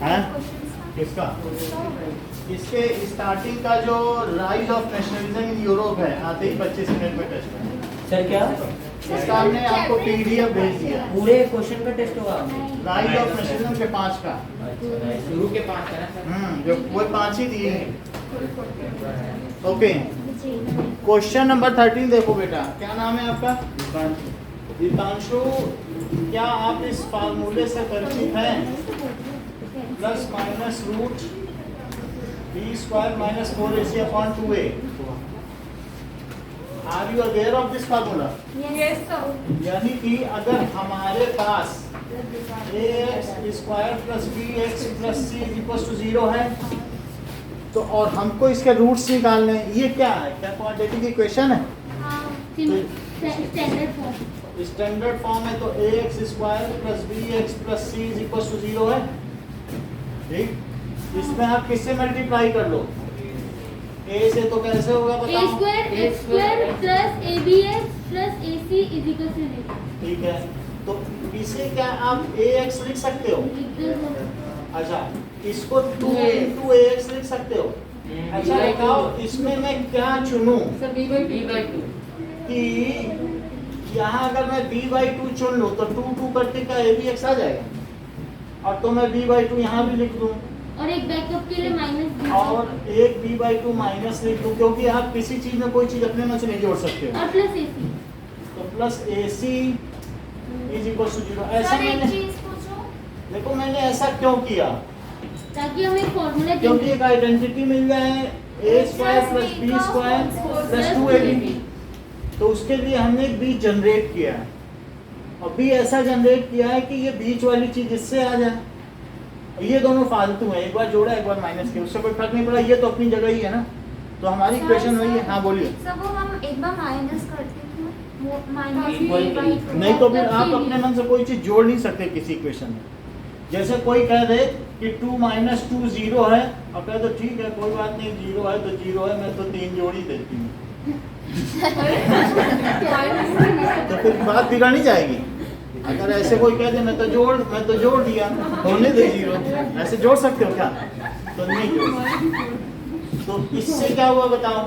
है किसका? इसके स्टार्टिंग का जो rise of nationalism in Europe है, आते ही 25 मिनट में टेस्ट है सर। क्या इसका हमने आपको पीडीएफ भेज दिया। पूरे क्वेश्चन का टेस्ट होगा? राइज ऑफ नेशनलिज्म के 5 का, शुरू के 5 का ना जो वो 5 ही दिए हैं। ओके, क्वेश्चन नंबर 13 देखो बेटा। क्या नाम है आपका? दीपांशु। क्या आप इस फार्मूले से परिचित हैं? Plus minus root b square minus 4ac upon 2a। Are you aware of this formula? Yes sir. यानी कि अगर हमारे पास ax square plus bx plus c equal to 0 है तो और हमको इसके रूट्स निकालने हैं। ये क्या है? क्या क्वाड्रेटिक इक्वेशन है? स्टैंडर्ड फॉर्म है। तो ax square plus bx plus c equal to 0 है। ठीक, इसमें आप किससे मल्टीप्लाई कर लो? a से तो कैसे होगा बताओ? a square x square plus abx plus ac is equal to 0। ठीक है, तो इसे क्या आप ax लिख सकते हो? अच्छा, इसको 2 into ax लिख सकते हो। अच्छा बताओ, इसमें मैं क्या चुनूं? सर b/2 कि यहाँ अगर मैं b/2 चुन लूं तो 2 करके का abx आ जाएगा, और तो मैं b/2 यहाँ भी लिख दूं और एक बैकअप के लिए माइनस और एक b/2 माइनस लिख दूं, क्योंकि आप किसी चीज में कोई चीज अपने मन से नहीं जोड़ सकते हो। और प्लस ac। तो plus ac is equal to 0। ऐसा मैंने, देखो मैंने ऐसा क्यों किया? ताकि हमें फॉर्मूला क्योंकि एक आइडेंटिटी मिल जाए a square plus b square plus 2ab, तो उसके लिए हमने एक बीच जनरेट किया है। और b ऐसा जनरेट किया है कि ये बीच वाली चीज इससे आ जाए। और ये दोनों फालतू है, एक बार जोड़ा एक बार माइनस किया, उससे कोई फर्क नहीं पड़ा। ये तो अपनी जगह ही है ना, तो हमारी इक्वेशन वही है। हाँ बोलिए। सब वो हम एक बार माइनस करते थे, वो माइनस नहीं तो फिर आप अपने मन से कोई चीज जोड़ नहीं सकते किसी इक्वेशन में। जैसे कोई कह दे कि 2 - 2 0 है, और कहे तो ठीक है कोई बात नहीं, 0 है तो 0 है, मैं तो 3 जोड़ ही देती हूँ। तो फिर बात बिगड़ नहीं जाएगी। अगर ऐसे कोई कह दे मैं तो जोड़ दिया, होने दे 0, ऐसे जोड़ सकते हो क्या? तो नहीं जोड़। तो इससे क्या हुआ बताओ?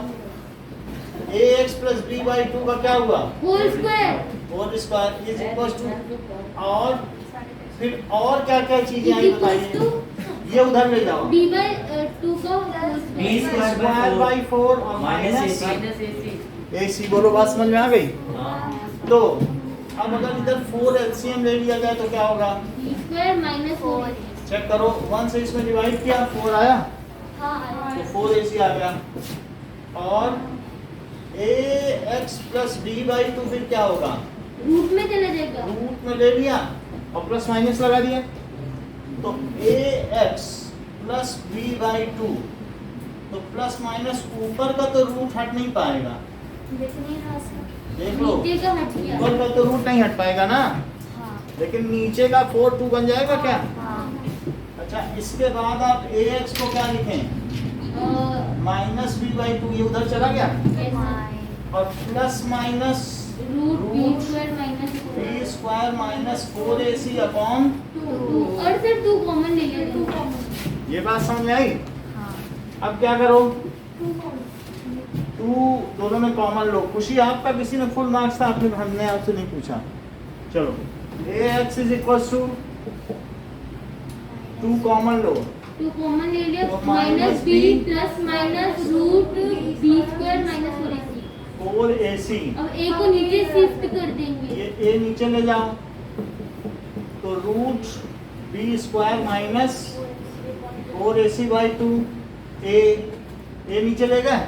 ax प्लस b/2 का क्या हुआ? Whole square. Whole square is equal to, और फिर और क्या क्या चीजें आई बताइए? ये उधर ले जाओ। b/2 का whole b square square by 4 और माइनस माइनस ac। बोलो, बात समझ में आ गई? तो अब अगर इधर 4 LCM ले लिया जाए तो क्या होगा? b square minus 4। चेक करो, 1 से इसमें डिवाइड किया 4 आया, हाँ तो 4ac आ गया। और ax प्लस b/2 फिर क्या होगा? रूट में चला जाएगा। रूट में ले लिया और प्लस माइनस लगा दिया, तो ax प्लस b/2, तो प्लस माइनस ऊपर का तो रूट हट नहीं पाएगा। देख लो, नीचे का हट गया। ऊपर का तो रूट नहीं हट पाएगा ना, लेकिन नीचे का 4 2 बन जाएगा क्या? अच्छा, इसके बाद आप ax को क्या लिखें? माइनस b/2, ये उधर चला गया, और plus minus root b square minus b square minus 4ac upon 2। और सर 2 कॉमन ले लिया, 2 कॉमन। ये बात समझ में आई? अब क्या करो? 2 दोनों में कॉमन लो। खुशी आपका किसी ने फुल मार्क्स था, आपने हमने आपसे नहीं पूछा। चलो, ax is equal to 2 common लो, 2 कॉमन ले लिया, तो minus b plus minus root b square minus 4ac। अब a को नीचे शिफ्ट कर देंगे। ये a नीचे ले जाओ, तो root b square minus 4ac/2 a नीचे ले गए।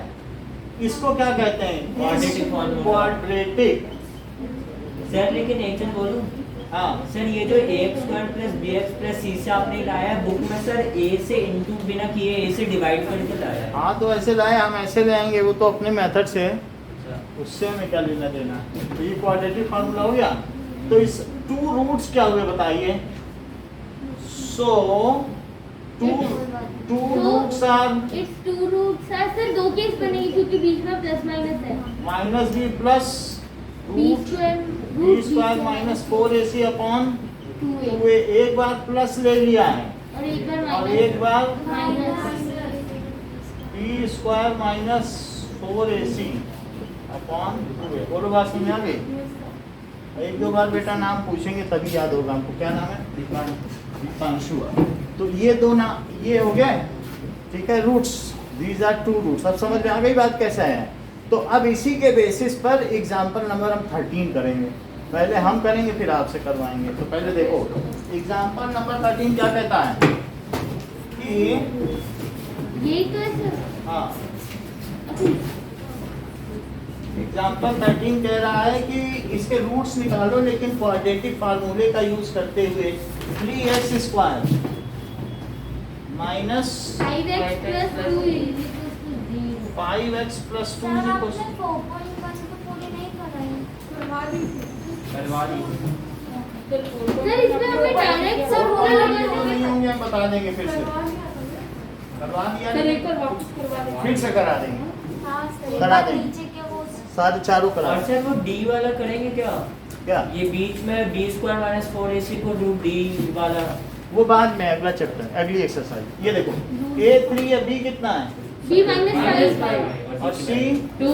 इसको क्या कहते हैं? Quadratic formula। क्वाड्रेटिक। सर लेकिन एक चीज बोलूं, हाँ सर ये जो ax square plus bx plus c से आपने लाया है बुक में, सर a से इंटू बिना किए a से डिवाइड करके लाया है। हाँ, तो ऐसे लाए, हम ऐसे ले आएंगे, वो तो अपने मेथड से है, उससे हमें क्या लेना देना। तो ये क्वाड्रेटिक फार्मूला हो गया। तो इस 2 रूट्स क्या हुए बताइए? So 2 roots are, it's 2 roots are. Sir 2 case बनेगी क्योंकि बीच में प्लस माइनस है। Minus b plus b square minus 4ac upon 2a। 2a। एक बार प्लस ले लिया है और एक बार और माइनस एक बार minus b square minus 4ac upon 2a। बोलो बात समझ आ गई? एक दो बार बेटा नाम पूछेंगे तभी याद होगा हमको। क्या नाम है? दीपांशु। तो ये दो ना ये हो गए, ठीक है, roots, these are two roots. अब समझ में आ गई बात कैसे है? तो अब इसी के बेसिस पर एग्जाम्पल नंबर हम 13 करेंगे। पहले हम करेंगे फिर आपसे करवाएंगे। तो पहले देखो एग्जाम्पल नंबर 13 क्या कहता है कि ये कैसे? हाँ, एग्जाम्पल 13 कह रहा है कि इसके रूट्स निकालो लेकिन क्वाड्रेटिक फार्मूले का यूज करते हुए 3x square minus 5x plus 2 is equals to 0. 5x plus 2 sir आपने 4.1 तो पूरी नहीं कराई। करवा दी। सर इसमें हमें डायरेक्ट फॉर्मूला लगाना नहीं है। होंगे हम बता देंगे फिर से। करवा दिया सर नहीं? एक बार वापस करवा दें। फिर से करा देंगे। हाँ सर एक करा बार देंगे। नीचे के वो सारे चारों करा और सर वो डी वाला करेंगे क्या? क्या? ये बीच में बी स्क्वायर माइनस 4ac को रूट डी वाला। वो बाद में अगला चैप्टर, अगली एक्सरसाइज। ये देखो a3 या b कितना है b minus 5 और c 2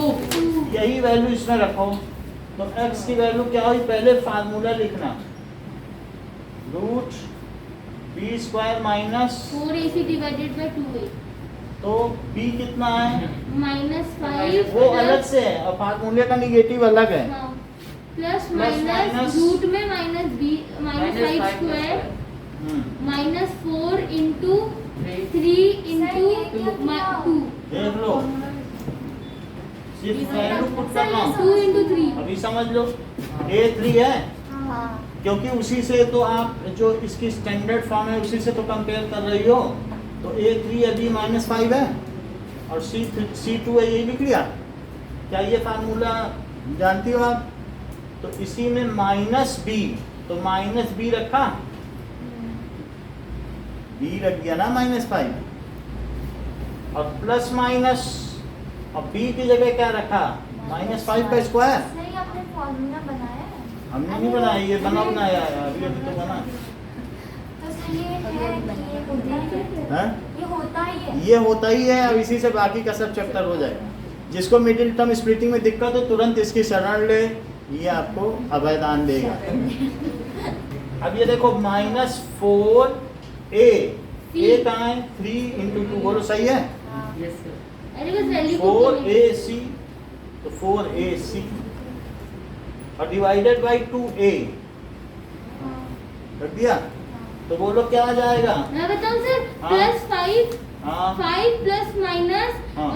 यही वैल्यू इसमें रखो। तो x की वैल्यू क्या हुई? पहले फार्मूला लिखना, root b square minus 4ac divided by 2a तो b कितना है minus 5 वो अलग से है और फार्मूले का निगेटिव अलग है। प्लस minus माइनस रूट में minus b minus 5 square minus 4 into 3 into 2 देख लो, सिर्फ वैल्यू पुट करना। 2 इंटू 3 अभी समझ लो a3 है हाँ क्योंकि उसी से तो आप जो इसकी स्टैंडर्ड फॉर्म है उसी से तो कंपेयर कर रही हो। तो a3 है b माइनस 5 है और c2 है, यही लिख लिया। क्या ये फार्मूला जानती हो आप? तो इसी में माइनस b, तो माइनस b रखा, b रख दिया ना माइनस 5 और प्लस माइनस और b की जगह क्या रखा? माइनस 5 का स्क्वायर। सही आपने फॉर्मूला बनाया है। हमने नहीं बनाया, ये बना बनाया है, अभी अभी तो बना। तो सर ये है कि ये होता है, हैं? ये होता ही है। ये होता ही है। अब इसी से बाकी का सब चैप्टर हो जाएगा। जिसको मिडिल टर्म स्प्लिटिंग में दिक्कत हो तुरंत इसकी शरण ले, ये आपको अभयदान देगा। अब ये देखो माइनस 4a, a कहाँ है? 3 इंटू 2, बोलो सही है? हाँ। Yes sir. अरे बस वैल्यू 4ac तो 4ac और डिवाइडेड बाई 2a हाँ। रख दिया। तो बोलो क्या आ जाएगा? मैं बताऊं सर हाँ। प्लस 5 हाँ 5 प्लस माइनस हाँ।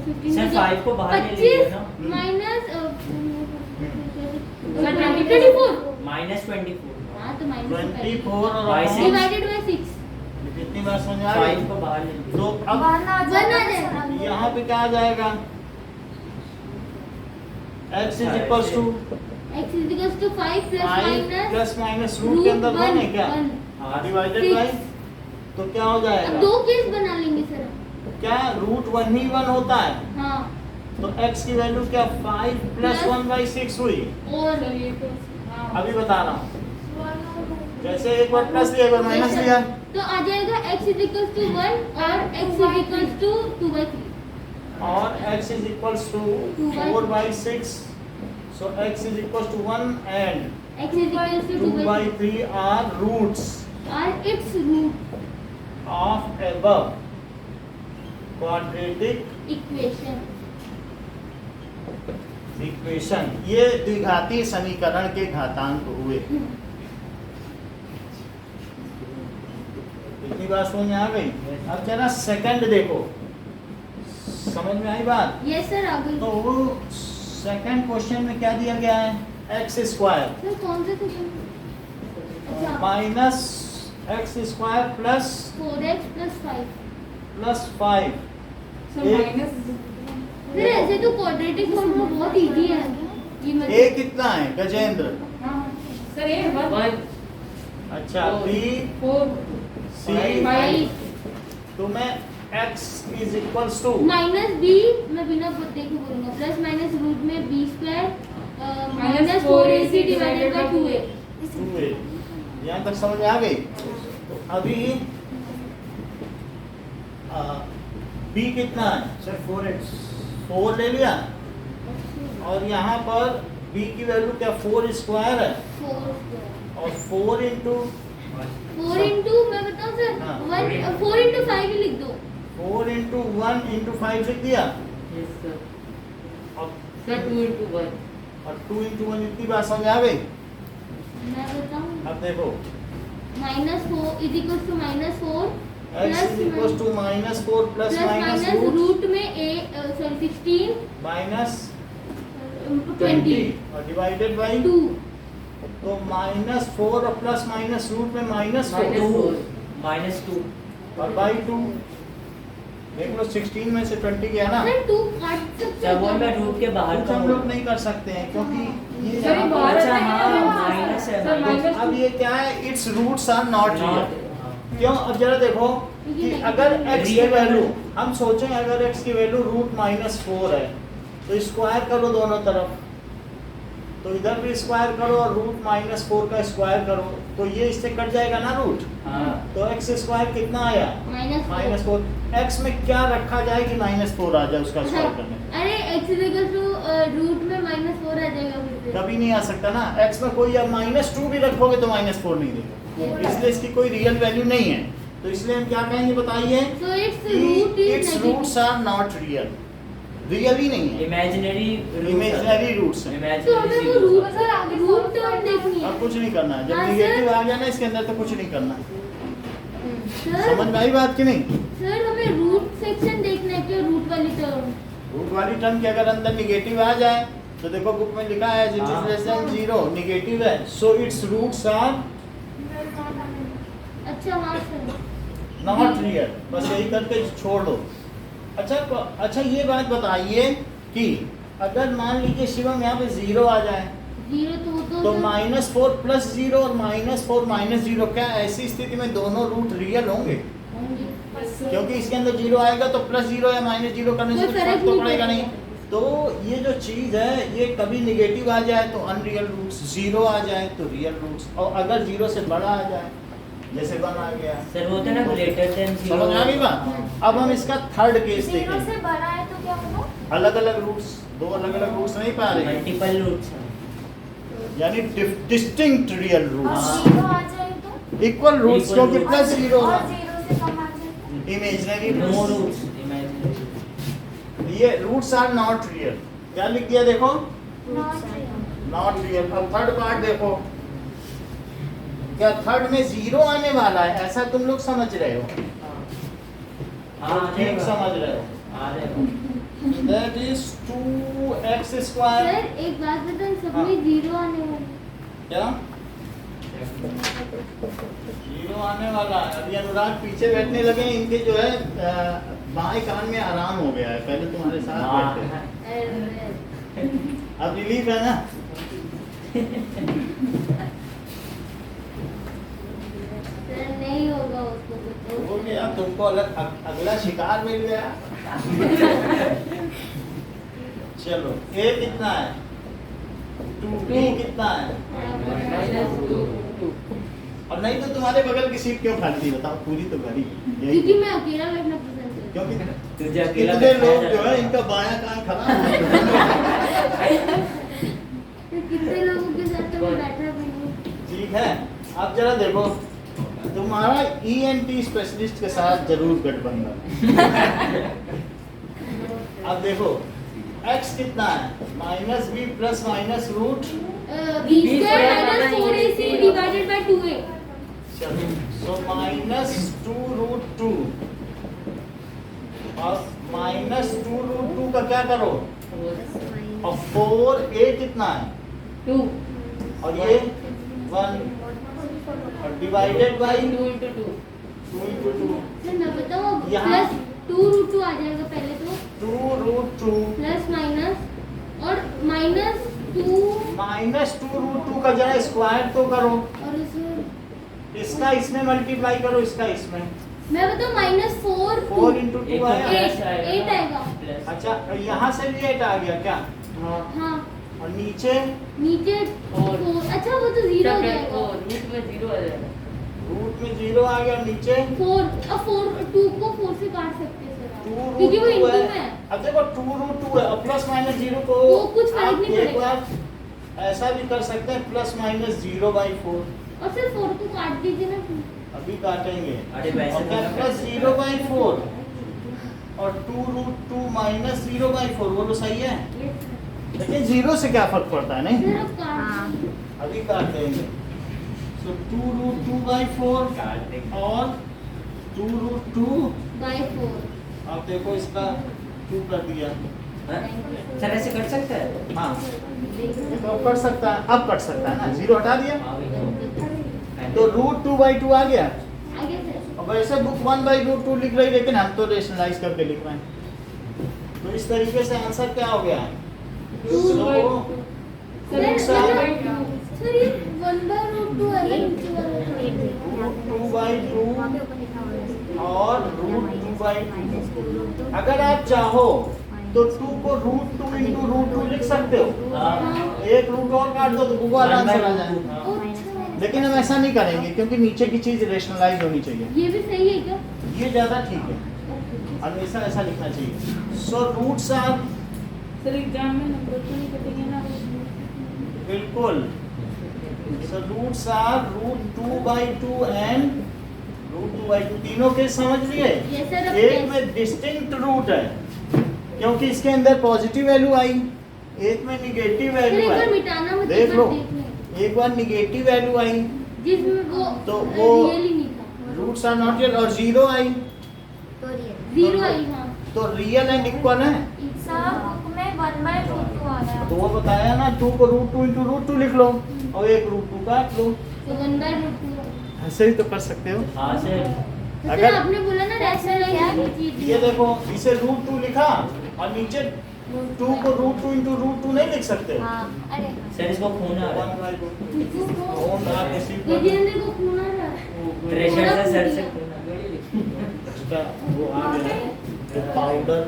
15 सर 5 को बाहर ले लीजिए 25 ना। Minus sir 24 minus 24। हाँ तो माइनस 24 और By six। डिवाइडेड बाय 6 कितनी बार समझ आ 5 गई? को बाहर ले लीजिए। तो अब वन आ वन आ जाएगा जाएगा। सर। यहाँ पे क्या आ जाएगा? x is equals to x is equals to 5 plus 5 minus plus minus root के अंदर 1 है क्या? हाँ डिवाइडेड Six। बाई, तो क्या हो अब जाएगा? दो केस बना लेंगे सर हम। क्या रूट 1 ही 1 होता है? हाँ तो x की वैल्यू क्या 5 प्लस Plus 1 बाई 6 हुई? और सर ये तो हाँ अभी बता रहा हूँ। जैसे एक बार प्लस लिया एक बार माइनस लिया, तो आ जाएगा x इज इक्वल्स टू 1 और x इज इक्वल्स टू 2/3 और x is equals to 4 by 6, so x is equals to 1 and x is equals to 2 by 3 are roots और its root of above quadratic equation. ये द्विघाती समीकरण के घातांक हुए। इतनी बात समझ में आ गई? अब जरा सेकंड देखो, समझ में आई बात? यस सर आ गई। तो वो सेकंड क्वेश्चन में क्या दिया गया है? एक्स स्क्वायर सर कौन से क्वेश्चन? अच्छा minus x square plus 4x plus 5 plus 5। Sir minus sir ऐसे तो क्वाड्रेटिक फॉर्मूला बहुत इजी है ये ए मतलब कितना है गजेंद्र? हाँ सर ये 1 अच्छा बी 4 सी 5 तो मैं x is equals to minus b मैं बिना देखे बोलूंगा प्लस माइनस रूट में b square minus 4ac divided by 2a 2a। यहाँ तक समझ में आ गई? तो अभी बी कितना है? सर 4x 4 ले लिया और यहाँ पर b की वैल्यू क्या 4 स्क्वायर है 4 और 4 इंटू 4 इंटू मैं बताऊँ सर हाँ। 4 इंटू 5 ही लिख दो 4 इंटू 1 इंटू 5 लिख दिया Yes, sir. और Sir, 2 into 1. 2 इंटू 1 इतनी बात समझ आ गई? मैं बताऊँ अब देखो -4 is equal to -4 x is equal to -4 plus minus minus root root में a सॉरी 16 माइनस 20 और डिवाइडेड बाई 2 तो -4 और प्लस माइनस रूट में -4 -2 और बाई 2 देख लो 16 में से 20 गया ना। सर 2 काट सकते जब वो मैं रूट के बाहर कुछ का हम लोग नहीं कर सकते हैं क्योंकि ये सर, ये बाहर अच्छा, है, हाँ, हाँ, माइनस है, सर, माइनस। माइनस अब ये क्या है its roots are not real. Not- क्यों? अब जरा देखो कि अगर x की Real वैल्यू value। हम सोचें अगर x की वैल्यू √-4 है तो स्क्वायर करो दोनों तरफ तो इधर भी स्क्वायर करो और √-4 का स्क्वायर करो तो ये इससे कट जाएगा ना रूट हाँ, तो x स्क्वायर कितना आया -4 x में क्या रखा जाए कि -4 आ जाए उसका स्क्वायर करने में? अरे x is equal to root में -4 आ जाएगा फिर से कभी नहीं आ सकता ना x में कोई अब -2 भी रखोगे तो -4 नहीं देगा इसलिए इसकी कोई रियल वैल्यू नहीं है तो इसलिए हम क्या कहेंगे बताइए so its root its roots are not real real ही नहीं है इमेजिनरी इमेजिनरी रूट्स हैं तो हमें वो इमेजिनरी रूट सर आगे रूट टर्म देखनी है अब कुछ नहीं करना है जब हाँ, निगेटिव सर। आ गया ना इसके अंदर तो कुछ नहीं करना सर समझ में आई बात कि नहीं? सर हमें रूट सेक्शन देखना है क्या रूट वाली टर्म रूट वाली टर्म के अगर अंदर निगेटिव आ जाए तो देखो बुक में लिखा है इट हाँ। इज लेस देन 0 निगेटिव है सो इट्स रूट्स आर अच्छा हाँ सर नॉट रियल बस यही करके छोड़ दो। अच्छा ये बात बताइए कि अगर मान लीजिए शिवम यहाँ पे 0 आ जाए 0 तो तो -4 प्लस 0 और -4 माइनस 0 क्या ऐसी स्थिति में दोनों रूट रियल होंगे? होंगे। क्योंकि इसके अंदर 0 आएगा तो +0 या -0 करने से कोई कुछ फर्क फर्क तो नहीं पड़ेगा पड़ेगा। नहीं। तो ये जो चीज़ है ये कभी निगेटिव आ जाए तो अनरियल रूट्स 0 आ जाए तो रियल रूट्स और अगर 0 से बड़ा आ जाए जैसे 1 आ गया सर वो होता है ना ग्रेटर देन 0 समझ आ गई बात? अब हम इसका थर्ड केस 0 देखेंगे से बड़ा है तो क्या होगा? अलग अलग रूट्स दो अलग अलग रूट्स नहीं पा रहे मल्टीपल रूट्स यानी डिस्टिंक्ट रियल और रूट्स 0 आ जाए तो? इक्वल रूट्स Equal क्योंकि roots। +0 और होगा 0 से कम आ जाए तो? इमेजिनरी नो रूट्स इमेजिनरी ये रूट्स आर नॉट रियल क्या लिख दिया देखो Not real. Not real. अब थर्ड पार्ट देखो क्या थर्ड में 0 आने वाला है ऐसा तुम लोग समझ रहे हो? हाँ ठीक समझ रहे हो? आ रहे हो that is 2x square sir एक बात बताओ सब हाँ। में 0 आने वाला है। क्या 0 आने वाला है। अभी अनुराग पीछे बैठने लगे इनके जो है बाएं कान में आराम हो गया है पहले तुम्हारे साथ बैठते थे। अरे, अब रिलीफ है ना? सर नहीं होगा उसको कुछ। हो गया तुमको अगला शिकार मिल गया। चलो a कितना है 2 b कितना है -2. और नहीं तो तुम्हारे बगल की सीट क्यों खाली थी बताओ पूरी तो भरी क्योंकि मैं अकेला बैठना पसंद करती क्योंकि तुझे अकेला कितने बैठना लोग जो जाता है इनका बायां कान खराब है हूँ। तो कितने लोगों के साथ तो मैं बैठा भी हूँ। ठीक है अब जरा देखो तुम्हारा ENT स्पेशलिस्ट के साथ जरूर गठबंधन। अब देखो x कितना है -b plus minus root b square minus 4ac divided by 2a। चलो सो -2√2 और -2√2 का क्या करो और 4a कितना है 2. और ये 1 और divided by 2 into 2. 2 into 2 sir मैं बताऊँ यहाँ- प्लस 2√2 आ जाएगा पहले तो 2√2 प्लस माइनस और -2 -2√2 का जरा स्क्वायर तो करो और उसमें इसका इसमें मल्टीप्लाई करो इसका इसमें मैं बताऊँ -4 4 into 2 आया 8 आएगा। प्लस अच्छा यहाँ से भी 8 आ गया क्या हाँ और नीचे नीचे और- 4 अच्छा वो तो 0 हो और जाएगा। रूट में 0 आ जाएगा. रूट में 0 आ गया नीचे 4 अब 2 को 4 से काट सकते हैं सर 2 आप, क्योंकि वो रूट 2 इनटू है। में है। अब देखो 2 रूट 2 है, अब प्लस माइनस 0 को वो कुछ फर्क आप नहीं एक पड़ेगा। बार ऐसा भी कर सकते हैं, प्लस माइनस 0/4 और सर 4 को काट दीजिए ना अभी काटेंगे। अरे वैसे और क्या तो प्लस 0/4 और 2 रूट 2 माइनस 0/4, वो तो सही है। लेकिन 0 से क्या फर्क पड़ता है, नहीं सर अब काट अभी काट देंगे। सो 2 रूट 2/4 काट देंगे। और 2 रूट 2, बाय 4 आप देखो इसका 2 कर दिया। हाँ? सर ऐसे कर सकते हैं? हाँ ये तो अब कर सकता है, अब कर सकता है ना, 0 हटा दिया हाँ, वही तो। तो रूट 2/2 आ गया। आगे सर अब वैसे बुक 1/√2 लिख रही, लेकिन हम तो रेशनलाइज करके लिख रहे हैं। तो इस तरीके से आंसर क्या हो गया? सर ये 1/√2 है ना नीचे वाला। 2/2 और √2/2। अगर आप चाहो तो 2 को √2 × √2 लिख सकते हो। हाँ। एक रूट और काट दो तो बुक वाला आंसर आ जाएगा। अच्छा, लेकिन हम ऐसा नहीं करेंगे क्योंकि नीचे की चीज रेशनलाइज होनी चाहिए। ये भी सही है क्या? ये ज्यादा ठीक है, हमेशा ऐसा लिखना चाहिए। So roots are sir exam में नंबर तो नहीं कटेंगे ना? बिल्कुल। सो रूट्स आर √2/2 एंड √2/2, तीनों के समझ लिए। Yes, sir, of एक course. में डिस्टिंक्ट रूट है क्योंकि इसके अंदर पॉजिटिव वैल्यू आई, एक में निगेटिव सर वैल्यू एक बार आई। मिटाना मत, देख एक लो, बार देख लें। एक बार निगेटिव वैल्यू आई जिसमें वो तो वो- रियल ही नहीं था। रूट्स आर नॉट रियल, और 0 आई तो रियल 0 आई हाँ। तो रियल एंड इक्वल है। सर बुक में 1/√2 आ रहा तो है। वो बताया ना, 2 को √2 × √2 लिख लो और एक √2 काट लो। तो 1/√2 ऐसे ही तो कर सकते हो। हाँ सर। तो अगर- सर आपने बोला ना रैशनलाइज ये देखो, इसे √2 लिखा और नीचे 2 को √2 × √2 नहीं लिख सकते। हाँ अरे सर इसको खून आ रहा है। 1/2 ओम ना किसी ये पर जिंदगी को खून आ रहा है। प्रेशर से सर से खून आ रहा है। उसका वो आ गया पाउडर,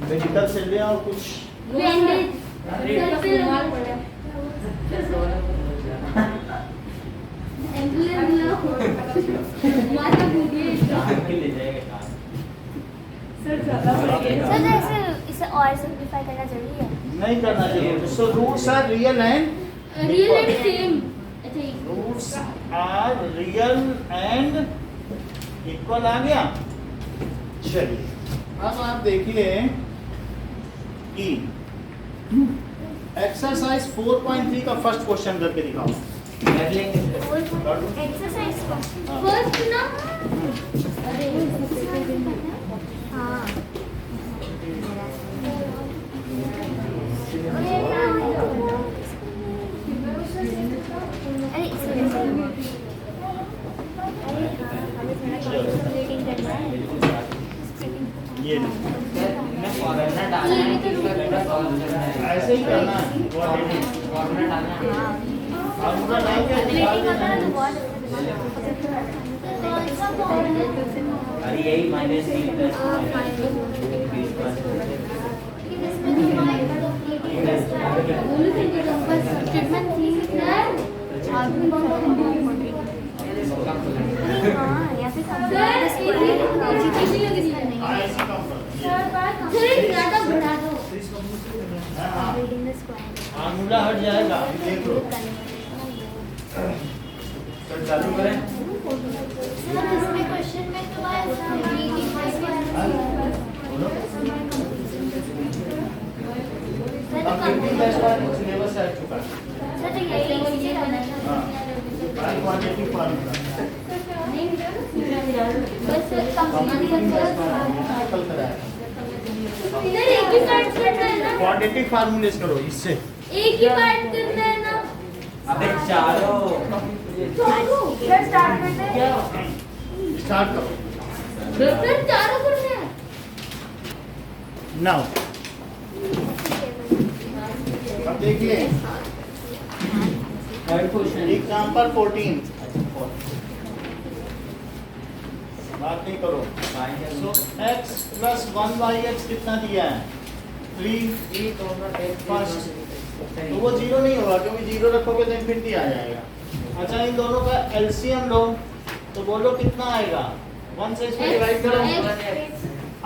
मेडिकल से ले आओ कुछ। बैंडेज सर पे लगा पड़ा। एम्बुलेंस बुलाओ। माता भूलिए। काम के ले जाएगा काम। सर ज़्यादा बढ़ गया। सर ऐसे इसे और सिंपलीफाई करना जरूरी है। नहीं करना चाहिए। So roots are real and real and same. अच्छा ये roots are real and equal आ गया। चलिए अब आप देखिए कि एक्सरसाइज 4.3 का फर्स्ट क्वेश्चन करके दिखाओ। कर लेंगे सर। एक्सरसाइज को फर्स्ट ना अरे हाँ अरे ये लो। मैं फॉर्मूला डालना है कि बेटा सॉल्व करना है। ऐसे ही करना है। फॉर्मूला डालना है। फार्मूला डाल के निकाल देना है। अरे यही -3 + बोलो फिर जो बस स्टेटमेंट थी सर कितनी लग रही है हाँ, ऐसे काम करो। सर एक ज्यादा बढ़ा दो हाँ, फार्मूला हट जाएगा, अभी देख लो। चल चालू करें। क्वेश्चन में तो बोलो। अब 15 सिलेबस आ चुका है। हाँ, क्वांटिटी फार्मूला बस कल कराया। इधर एक ही पार्ट करना है ना क्वांटिटी फार्मूलेस करो इससे। एक ही पार्ट करना है ना अबे चारों स्टार्ट करते हैं। स्टार्ट करो। सर चारों करना है नाउ अब देखिए थर्ड क्वेश्चन। एग्जांपल 14 बात नहीं करो। सो x + 1y(x) कितना दिया है? 3 फर्स्ट, तो वो 0 नहीं होगा क्योंकि 0 रखोगे तो इनफिनिटी आ जाएगा। अच्छा इन दोनों का एलसीएम लो तो बोलो कितना आएगा? 1 से इसमें डिवाइड करो।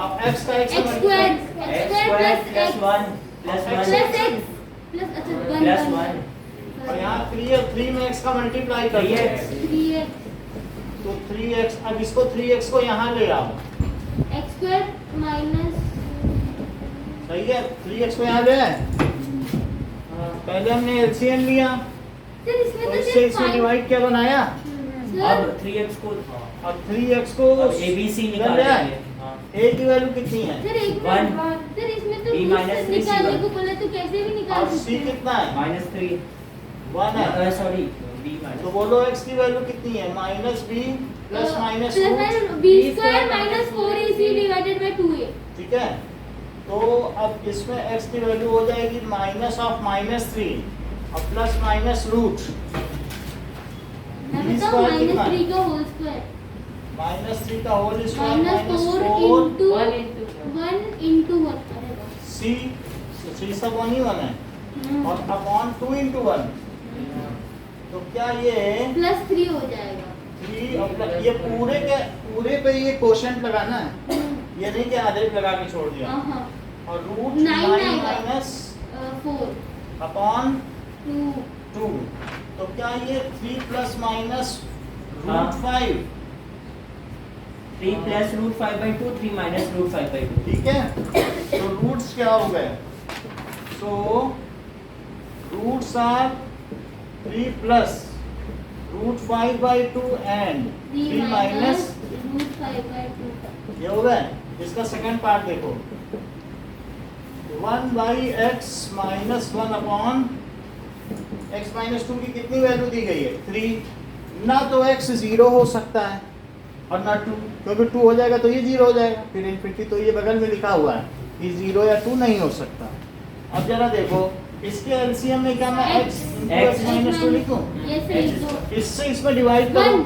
अब x का x x square plus 1 plus plus 1 x plus अच्छा प्लस 1 1 और यहाँ 3 है, 3 में x का मल्टीप्लाई कर दो। 3x 3x तो 3x, अब इसको 3x को यहाँ ले आओ। x स्क्वायर माइनस सही है, 3x को यहाँ ले आए। पहले हमने एलसीएम लिया सर इसमें और तो इससे सिर्फ इसमें 5 डिवाइड क्या बनाया? सर अब 3x को और 3x को अब ABC निकाल ले आए। लेंगे। हाँ। a की वैल्यू कितनी है? सर एक One. मिनट सर इसमें तो B minus three निकालने C1. को बोला तो कैसे भी निकाल और c सकते हैं कितना है? -3 1 है। सॉरी b तो माइनस बोलो x की वैल्यू कितनी है? -b plus minus b square minus 4ac divided by 2a ठीक है। तो अब इसमें x की वैल्यू हो जाएगी माइनस ऑफ -3 और प्लस माइनस रूट मैं B बताऊं स्क्वायर कितना है? -3 का होल स्क्वायर -3 का whole square -4 -4 into 1 into 1 into 1 c सब 1 ही 1 है और अपॉन 2 into 1। तो क्या ये प्लस 3 हो जाएगा 3 और ये पूरे पे ये कोशेंट लगाना है, ये नहीं कि आधे पे लगा के छोड़ दिया। हां और रूट 9 9 आएगा। Minus 4 upon 2 2। तो क्या ये 3 प्लस माइनस हाँ। रूट 5 3 प्लस √5/2 3 माइनस √5/2 ठीक है। तो रूट्स क्या हो गए? So roots are 3 plus √5/2 and 3 minus √5/2 ये हो गए। इसका सेकंड पार्ट देखो, 1/x minus 1 upon x minus 2 की कितनी वैल्यू दी गई है? 3। ना तो x 0 हो सकता है और ना 2, क्योंकि 2 हो जाएगा तो ये 0 हो जाएगा, फिर इन्फिनिटी तो ये बगल में लिखा हुआ है कि 0 या 2 नहीं हो सकता। अब जरा देखो इसके एलसीएम में क्या मैं x माइनस 2 लिखूं? ये सही तो इससे इसमें डिवाइड करो, 1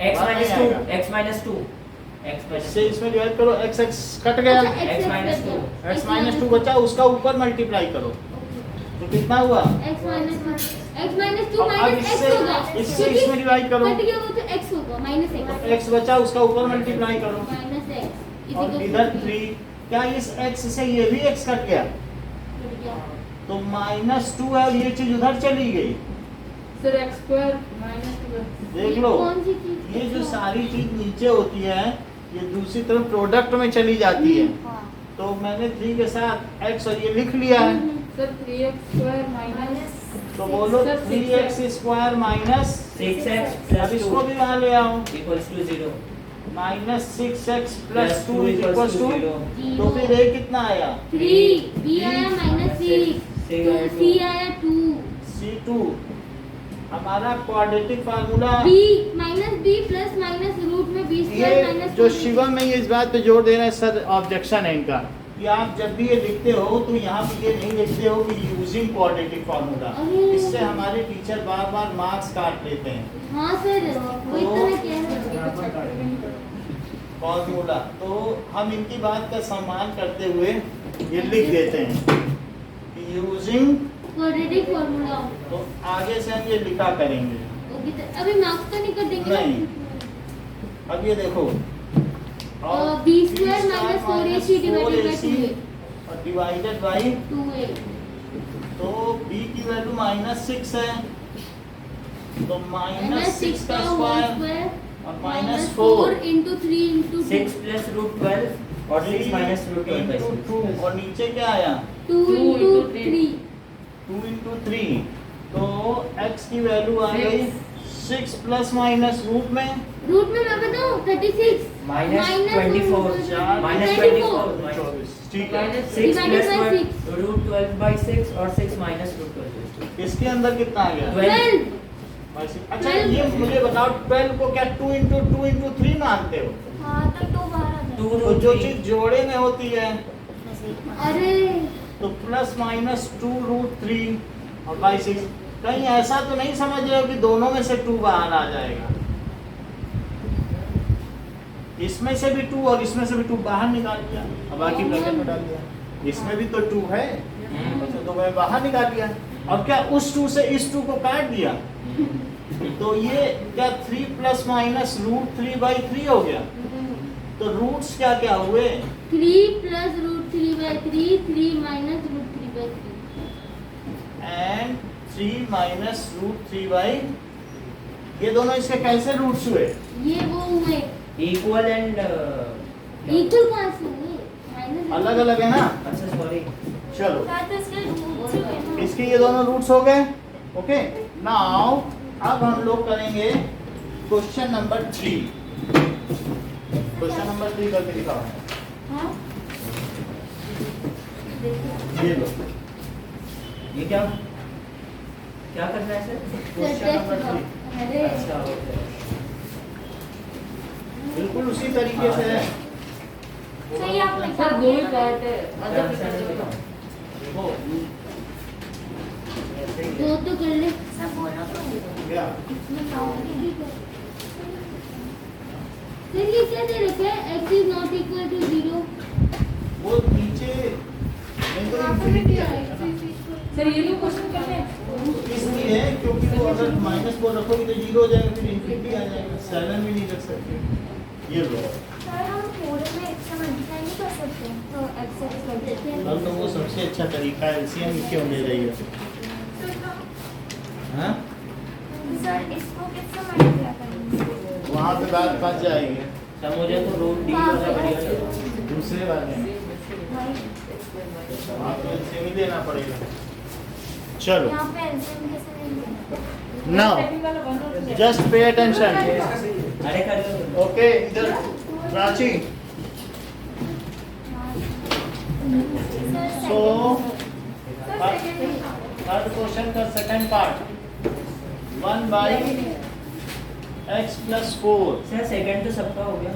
x माइनस 2 x माइनस 2 इससे इसमें डिवाइड करो, x कट गया, x माइनस 2 x माइनस 2 बचा, उसका ऊपर मल्टीप्लाई करो तो कितना हुआ? x माइनस 2 अब माइनस x होगा इससे इसमें डिवाइड करो, कट गया वो तो x होगा माइनस x x बचा उसका ऊपर मल्टीप्लाई करो माइनस x और इधर 3। क्या इस x से ये भी x कट गया तो -2 है और ये चीज उधर चली गई। सर x स्क्वायर माइनस 2 देख लो, कौन सी चीज ये जो सारी चीज नीचे होती है ये दूसरी तरफ प्रोडक्ट में चली जाती है। तो मैंने 3 के साथ x और ये लिख लिया है। सर 3x स्क्वायर माइनस तो बोलो 3x स्क्वायर माइनस 6x अब प्लस इसको 2 भी वहाँ ले आओ, equals to 0 -6x plus 2 equals equals to to 0 तो फिर a कितना आया? 3 b आया -6 2 c आया 2 C2 हमारा quadratic formula. b minus b plus minus root में b स्क्वायर ये माइनस जो शिवम में ये इस बात पे जोर दे रहे हैं सर, ऑब्जेक्शन है इनका कि आप जब भी ये लिखते हो तो यहाँ पे ये नहीं लिखते हो कि यूजिंग क्वाड्रेटिक फार्मूला, अरे। इससे हमारे टीचर बार बार मार्क्स काट लेते हैं। हाँ सर वही तो मैं कह रहा हूँ फार्मूला तो हम इनकी बात का सम्मान करते हुए ये लिख देते हैं कि यूजिंग, क्वाड्रेटिक फार्मूला तो आगे से हम ये लिखा करेंगे। ओके सर अभी मार्क्स तो नहीं कर देंगे ना? नहीं, अब ये देखो b square minus 4ac divided by 2a और डिवाइडेड बाई 2a तो b की वैल्यू -6 है तो -6 का स्क्वायर और -4 into 3 into 2 6 प्लस √12 और 6 माइनस √12/6 2 और नीचे क्या आया? 2 into 3 2 into 3 तो x की वैल्यू आ गई 6 प्लस माइनस रूट में रूट में मैं बताऊं 36 -24 माइनस -24 ठीक है। 6 Divided by प्लस √12/6 और 6 माइनस √12/6 इसके अंदर कितना आ गया? 12 अच्छा ये मुझे बताओ 12 को क्या 2 into 3 मानते हो? हाँ तो 2 बाहर आ जाए। 2 तो जो चीज जोड़े में होती है अरे तो प्लस माइनस 2√3 और बाई 6। कहीं ऐसा तो नहीं समझ रहे हो कि दोनों में से 2 बाहर आ जाएगा? इसमें से भी 2 और इसमें से भी 2 बाहर निकाल दिया और बाकी ब्रैकेट में डाल दिया। इसमें भी तो 2 है तो मैं बाहर निकाल दिया और क्या उस 2 से इस 2 को काट दिया तो ये क्या 3 प्लस माइनस रूट 3/3 हो गया। तो रूट्स क्या क्या हुए? 3 plus root 3/3, 3 minus root 3/3। And 3 minus root 3 ये दोनों इसके कैसे रूट्स हुए? ये वो हुए इक्वल एंड इक्वल कहाँ से हुए? माइनस अलग अलग है ना। अच्छा सॉरी। चलो क्या तो इसके रूट्स हुए ना। इसके ये दोनों रूट्स हो गए। ओके नाउ अब हम लोग करेंगे क्वेश्चन नंबर 3। क्वेश्चन नंबर 3 करके दिखाओ। हाँ ये लो ये क्या करना है सर? क्वेश्चन नंबर 3 अरे अच्छा ओके। बिल्कुल उसी तरीके से है। सही आपने सर कहा। दो ही पार्ट है मतलब देखो ऐसे ही है। दो तो कर ले। सब बोलो तो क्या? इसमें क्या होगी। सर ये क्या दे रखा है? x is not equal to 0। वो नीचे नहीं तो यहाँ पर भी infinity दिया है है, ना। सर ये लोग क्वेश्चन कर रहे हैं। इसलिए क्योंकि वो अगर माइनस को रखोगे तो 0 हो जाएगा, फिर इंफिनिटी आ जाएगा। 7 भी नहीं रख सकते। ये लो सर हम पूरे में एक से मल्टीप्लाई नहीं कर सकते तो एक्सेप्ट कर देते हैं। अब तो वो सबसे अच्छा तरीका है। एलसीएम क्यों ले रही है? हाँ सर इसको किससे मल्टीप्लाई करेंगे? वहाँ पे बात फंस जाएगी। सर मुझे तो रूट डी वाला बढ़िया लगा। दूसरे वाले में वहाँ पे एलसीएम ही लेना पड़ेगा। चलो यहाँ पे एलसीएम कैसे लेंगे? नाउ सेकंड वाला बन रहा है। Just pay attention. अरे कर दो। ओके इधर प्राची। So, थर्ड क्वेश्चन का second part 1/x + 4 sir second तो सबका हो गया।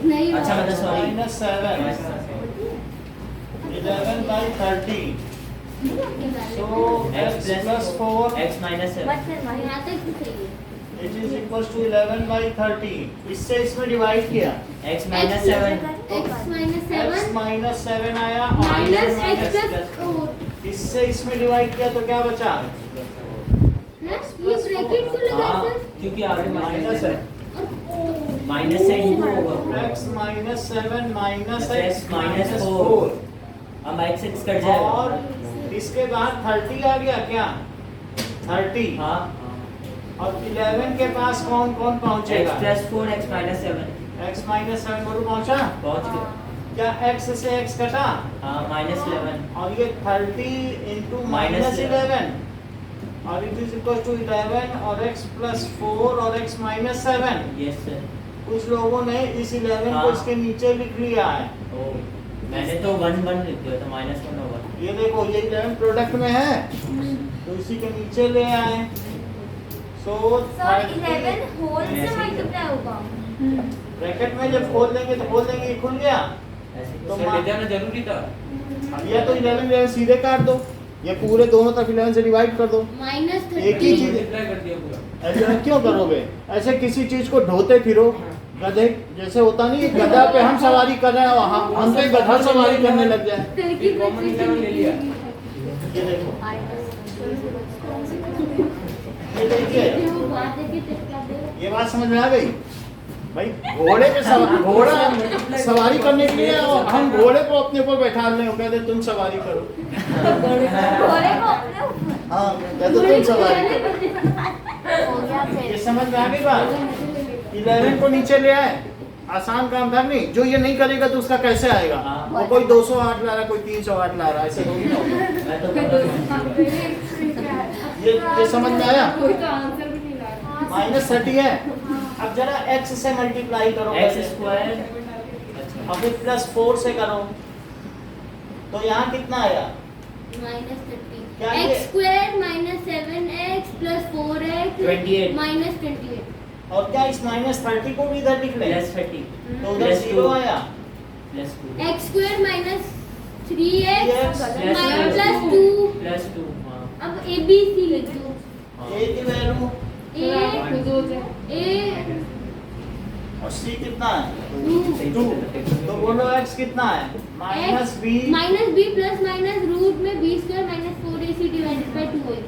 नहीं अच्छा हुआ। मतलब sorry. -7 11/30 so x + 4 x minus but फिर वही यहाँ तक भी सही है। it is equals to 11/30। इससे इसमें डिवाइड किया। x minus 7 x minus x 7 -7 आया माइनस और x plus 4। इससे इसमें डिवाइड किया तो क्या बचा? ये ब्रैकेट को लगा हाँ सर। क्योंकि आगे माइनस है। माइनस से इंटू होगा। x -7 minus x x minus minus 4। 4 अब x कट जाएगा। और इसके बाद 30 आ गया क्या? 30 हाँ और 11 के पास कौन कौन x पहुंचेगा? प्लस 4 x माइनस 7 x -7 बरू पहुंचा। पहुंच गया। क्या x से x कटा हाँ माइनस 11 और ये 30 into Minus -11 और it is equal to 11 और x + 4 और x -7। Yes sir. कुछ लोगों ने इस 11 को हाँ। इसके नीचे लिख लिया है। ओ मैंने तो 1 लिख दिया था -1 होगा। ये देखो ये 11 प्रोडक्ट में है तो इसी के नीचे ले आए। सो सर 11 होल से मल्टीप्लाई होगा। ब्रैकेट में जब खोल देंगे तो खोल देंगे ये खुल गया। ऐसे तो सर मा- ले जाना जरूरी था। अब या तो 11 सीधे काट दो या पूरे दोनों तरफ 11 से डिवाइड कर दो। माइनस एक ही 30। चीज मल्टीप्लाई कर दिया पूरा। ऐसे क्यों करोगे? ऐसे किसी चीज को ढोते फिरो गधे जैसे होता नहीं, एक गधा पे हम सवारी कर रहे हैं हम पे गधा सवारी करने लग जाए। सर की कॉमन इंटरवल ले लिया। ये देखो ये देखिए वो बात है कि चक्का दे। ये बात समझ में आ गई भाई? घोड़े पे घोड़ा सवारी करने के लिए और हम घोड़े को अपने ऊपर बैठा रहे हो, कहते तुम सवारी करो। घोड़े को अपने ऊपर हाँ कहते तुम सवारी करो। हो गया ये फिर। समझ में आ गई बात? 11 को नीचे ले आए, आसान काम था नहीं। जो ये नहीं करेगा तो उसका कैसे आएगा? हाँ। वो कोई 208 ला रहा, कोई 308 ला रहा, ऐसे थोड़ी ना होगा। मैं तो कर ये समझ में आया? कोई तो आंसर भी नहीं ला रहा। -30 है। अब जरा x से मल्टीप्लाई करो x पहले। स्क्वायर। अब फिर +4 से करो तो यहाँ कितना आया? माइनस 30। क्या ये- x square minus 7x plus 4x 28 minus 28। और क्या इस -30 को भी इधर लिख लें? प्लस 30 तो उधर प्लस 0 2 आया। Plus 2 x square minus 3x Yes, minus plus 2। Plus 2 हाँ अब a b c लिख दो। हाँ। a की वैल्यू a खुद हो जाए। a और c कितना है? 2 तो बोलो x कितना है? -b minus b plus minus root में b square minus 4ac divided by 2 होगा।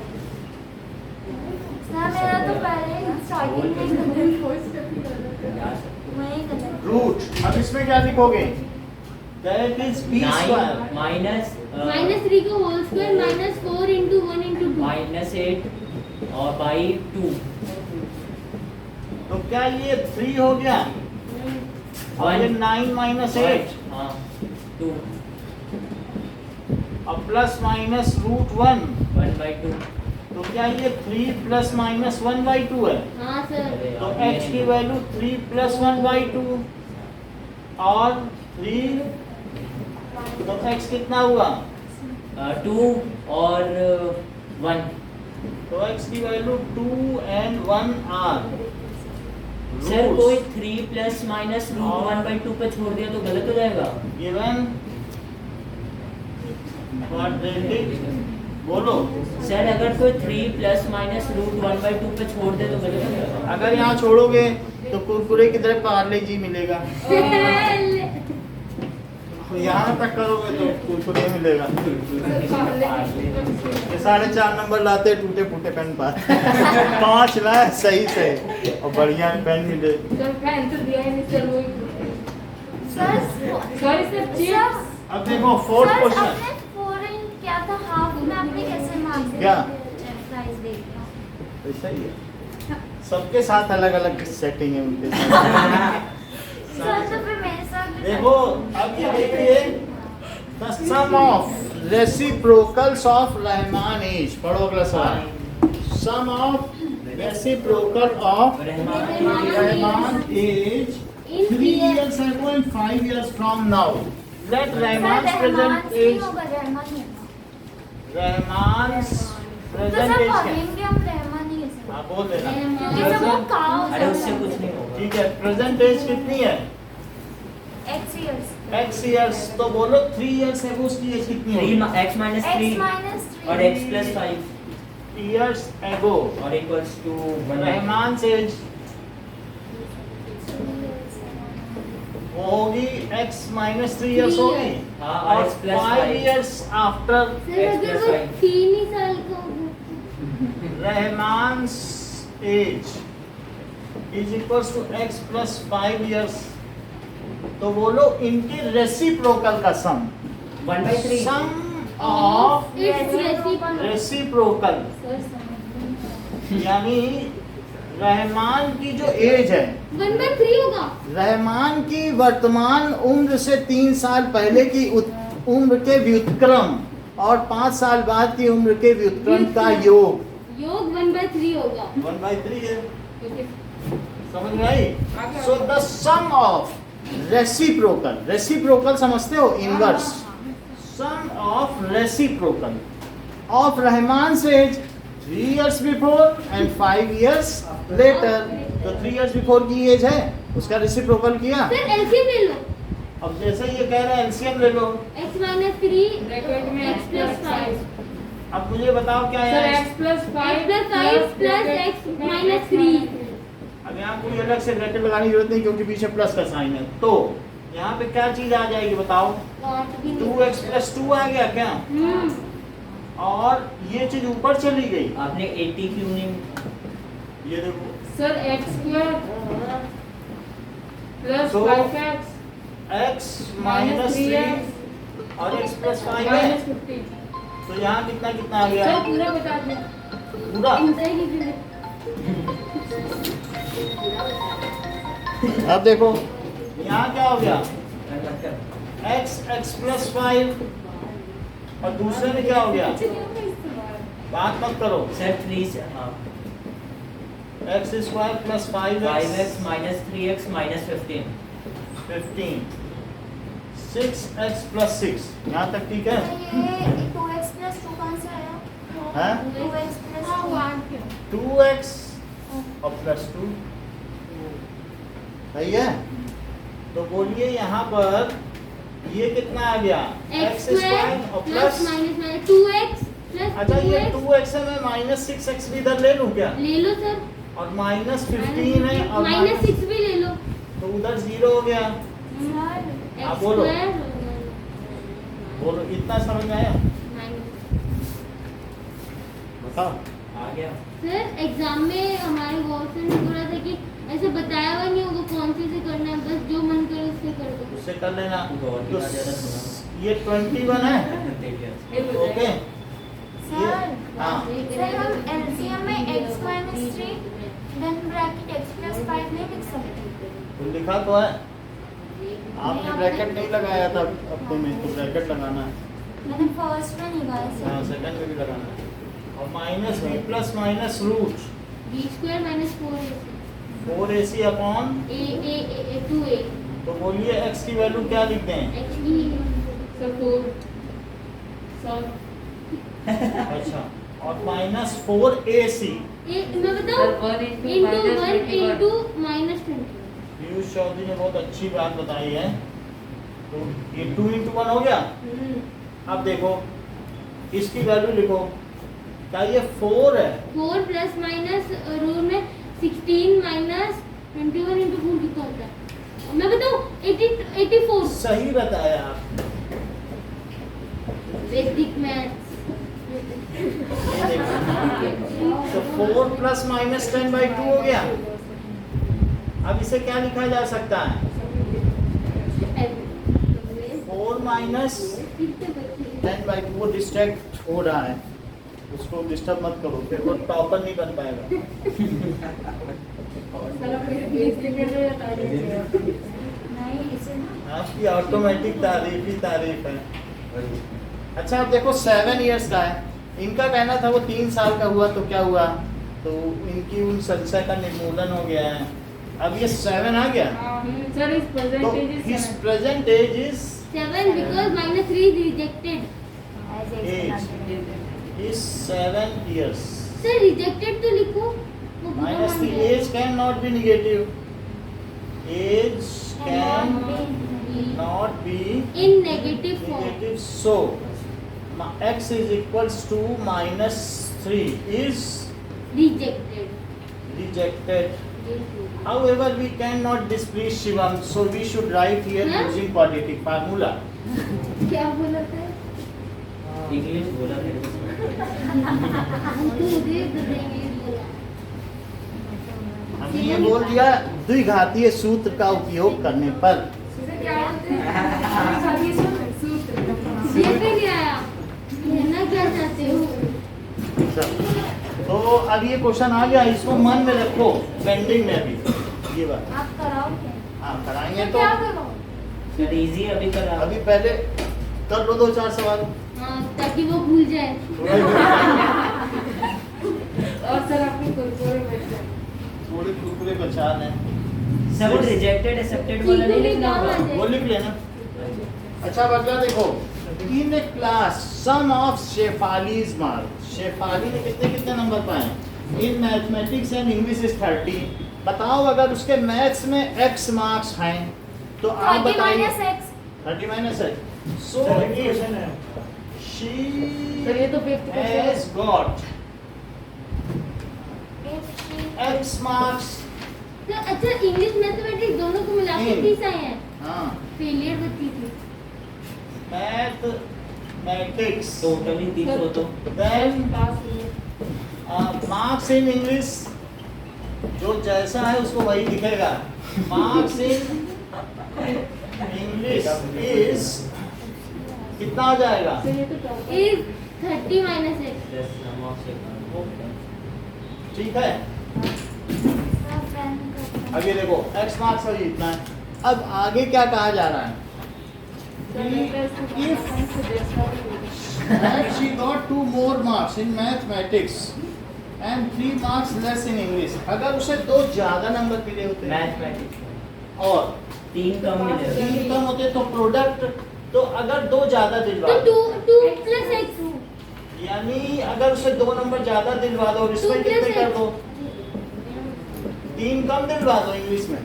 सर मेरा तो पहले स्टार्टिंग में मैं ही गलत रूट। अब इसमें क्या लिखोगे? That is b square minus -3 को होल स्क्वायर -4 into 1 into 2 -8 और बाई 2 तो क्या ये 3 हो गया? और ये 9 माइनस 8 हाँ 2 और प्लस माइनस रूट 1 1/2 तो क्या ये 3 प्लस माइनस 1/2 है? हाँ सर तो x की वैल्यू 3 प्लस 1/2 और 3 तो x कितना हुआ? 2 और 1 तो x की वैल्यू 2 and 1 आर सर कोई 3 प्लस माइनस रूट 1/2 पे छोड़ दिया तो गलत हो जाएगा। गिवन क्वाड्रेटिक बोलो। सर अगर कोई 3 प्लस माइनस रूट 1/2 पे छोड़ दे तो गलत हो जाएगा। अगर यहाँ छोड़ोगे तो कुरकुरे की तरह पार्ले जी मिलेगा, यहाँ तक करोगे तो कुरकुरे मिलेगा। ये 4.5 नंबर लाते टूटे फूटे पेन पास 5 लाए सही से और बढ़िया पेन मिले। सर का आंसर दिया है नहीं सर वही सर सॉरी सर चिप्स अब देखो फोर्थ सर क्वेश्चन। आपने 4 इन क्या था हाफ में आपने कैसे मार्क्स क्या? प्राइस दे दिया? ऐसा ही है, सबके साथ अलग अलग सेटिंग है उनके साथ। सर तो फिर मेरे साथ भी देखो अब ये देखिए the sum of reciprocals of Rahman age. पढ़ो अगला सवाल। Sum of reciprocal of Rahman age 3 years ago and 5 years from now. Let Rahman's present age होगा रहमान ही होगा। रहमान's तो present सर age क्या है? पढ़ेंगे हम रहमान ही कैसे? हाँ बोल देना। क्योंकि सब वो काओ अरे उससे कुछ नहीं होगा। ठीक है, प्रेजेंट एज कितनी है? x years x years तो बोलो 3 years है वो उसकी एज कितनी होगी? 3 x minus x 3 minus 3 और x plus 5 years ago और equals to 1 रहमान से एज वो होगी x minus 3 years 3 होगी। हाँ, और x plus 5 5 years after sir X अगर plus वो five. 3 ही साल का होगा रहमान's age is equals to x plus 5 years तो बोलो इनकी रेसिप्रोकल का sum 1/3 sum of its reciprocal reciprocal sir समझ यानी रहमान की जो एज है 1/3 होगा रहमान की वर्तमान उम्र से 3 साल पहले की उम्र के व्युत्क्रम और 5 साल बाद की उम्र के व्युत्क्रम का योग योग 1/3 होगा 1/3 है। समझ में आई? So the sum of reciprocal, reciprocal समझते हो? Inverse sum of reciprocal of Rahman age 3 years before and 5 years later तो 3 years before की एज है उसका रेसिप्रोकल किया। सर एलसीएम ले लो अब जैसे ये कह रहे हैं एलसीएम ले लो। x minus 3 ब्रैकेट में x plus 5 अब मुझे बताओ क्या सर है? x plus 5 x plus 5 plus x minus 3 अब यहाँ कोई अलग से ब्रैकेट लगाने की जरूरत नहीं क्योंकि पीछे प्लस का साइन है। तो यहाँ पे क्या चीज आ जाएगी बताओ? 2x plus 2 आ गया क्या? और ये चीज ऊपर चली गई। आपने 80 क्यों नहीं? ये देखो sir x square plus So, 5x x minus 3 और x plus 5 है minus 50 तो यहाँ कितना कितना आ गया? सर पूरा बता दो पूरा। अब देखो यहाँ क्या हो गया? x plus 5 और दूसरे में क्या हो गया? बात मत करो। सर 3 से हाँ x square plus 5x 5x minus 3x minus 15 15 6x plus 6 यहाँ तक ठीक है? ये 2x plus 2 कौन सा आया? हाँ? 2x plus 2 2x और प्लस 2 सही है? तो बोलिए यहाँ पर ये कितना आ गया? x x square और plus plus minus 2x plus अच्छा ये 2x 2x है, मैं माइनस 6x भी इधर ले लूँ क्या? ले लो सर और माइनस 15 है और माइनस 6 भी ले लो तो उधर 0 हो गया। सर आप x बोलो। square बोलो इतना समझ में आया? minus बताओ। आ गया सर एग्जाम में हमारे गौर से बोला था कि ऐसे बताया हुआ नहीं होगा कौन सी से करना है, बस जो मन करे उससे कर दो। उससे कर लेना। गौर की तो बात ज़्यादा सुना। ये 21 है, ओके। सर हाँ सर हम एलसीएम में x minus 3 then bracket x plus 5 नहीं लिख सकते? तो लिखा तो है, आपने ब्रैकेट नहीं लगाया था अपने में, तो ब्रैकेट लगाना है। मैंने फर्स्ट में निकाला हाँ सर। सेकंड में भी लगाना है। और minus b plus minus root b square minus 4ac upon, 2a तो बोलिए x की वैल्यू क्या लिखते हैं? x की So 4. So अच्छा, और माइनस 4ac। मैं बताऊं Sir, 1 into into minus 1 21. into minus 20। Piyush Chaudhary ने बहुत अच्छी बात बताई है। तो ये 2 into 1 हो गया। अब देखो इसकी वैल्यू लिखो, क्या ये 4 है? 4 प्लस माइनस रूट में 16 माइनस 21 into 4 कितना होता है? मैं बताऊं 84। सही बताया आप। Basic maths. ये देखो, तो 4 प्लस माइनस 10/2 हो गया। अब इसे क्या लिखा जा सकता है? 4 माइनस 10/2। वो डिस्ट्रैक्ट हो रहा है, उसको डिस्टर्ब मत करो, फिर वो टॉपर नहीं बन पाएगा। नहीं इसे ना आपकी ऑटोमेटिक तारीफ है। अच्छा अब देखो 7 इयर्स का है, इनका कहना था वो 3 साल का हुआ तो क्या हुआ, तो इनकी उन संशय का निर्मूलन हो गया है। अब ये 7 आ गया, Sir, his तो percentage is his 7. present age is 7 because minus 3 is rejected। ऐसे Age. explain is 7 years। Sir rejected तो लिखो, वो बुरा Minus मान 3, जाएगा। age can not be negative। Age can not be in negative form। negative, so x is equals to minus 3 is rejected। rejected। However, we cannot displease Shivam, so we should write here Huh? using quadratic formula। क्या बोला था? English बोला मेरे को हमको उधर तो English बोला। हमने ये बोल दिया द्विघातीय सूत्र का उपयोग करने पर। ये पे नहीं आया, कहना क्या चाहते हो? तो अब ये क्वेश्चन आ गया, इसको मन में रखो, पेंडिंग में अभी ये बात। आप कराओगे? हाँ कराएंगे मैं तो। क्या करूं? सर इजी अभी करा अभी पहले कर लो 2-4 सवाल। हाँ, ताकि वो भूल जाए। और सर आपने कुरकुरे बच जाए। थोड़े कुरकुरे बचा लें, सर वो रिजेक्टेड एक्सेप्टेड वाला नहीं लिखना होगा। वो लिख लेना। अच्छा बच्चा देखो, in class sum of Shefali's mark, Shefali ने कितने कितने नंबर पाए in mathematics and English is 30। बताओ अगर उसके मैथ्स में x मार्क्स हैं तो आप 30 बताइए। minus x 30 माइनस है, सो शी सर ये तो 50% has got if she x marks. तो अच्छा इंग्लिश मैथमेटिक्स दोनों को मिला के 30 आए हैं। हाँ फेलियर बची थी। मैथमेटिक्स टोटली 300 तो देन पास हुए। मार्क्स इन इंग्लिश, जो जैसा है उसको वही दिखेगा। मार्क्स इन इंग्लिश इज कितना आ जाएगा? सर ये तो top is 30 minus x। Plus sum of से ठीक है, सब friend करता अब ये देखो x मार्क्स अभी इतना है। अब आगे क्या कहा जा रहा है? if That she got 2 more marks in mathematics and 3 marks less in English। अगर उसे 2 ज्यादा नंबर मिले होते मैथमेटिक्स और 3 कम मिले 3 कम होते तो प्रोडक्ट, तो अगर 2 ज्यादा दिलवा तो दो, 2 plus x। यानी अगर उसे 2 नंबर ज्यादा दिलवा दो और इसमें 2 plus कितने कर x। दो? 3 कम दिलवा दो इंग्लिश में।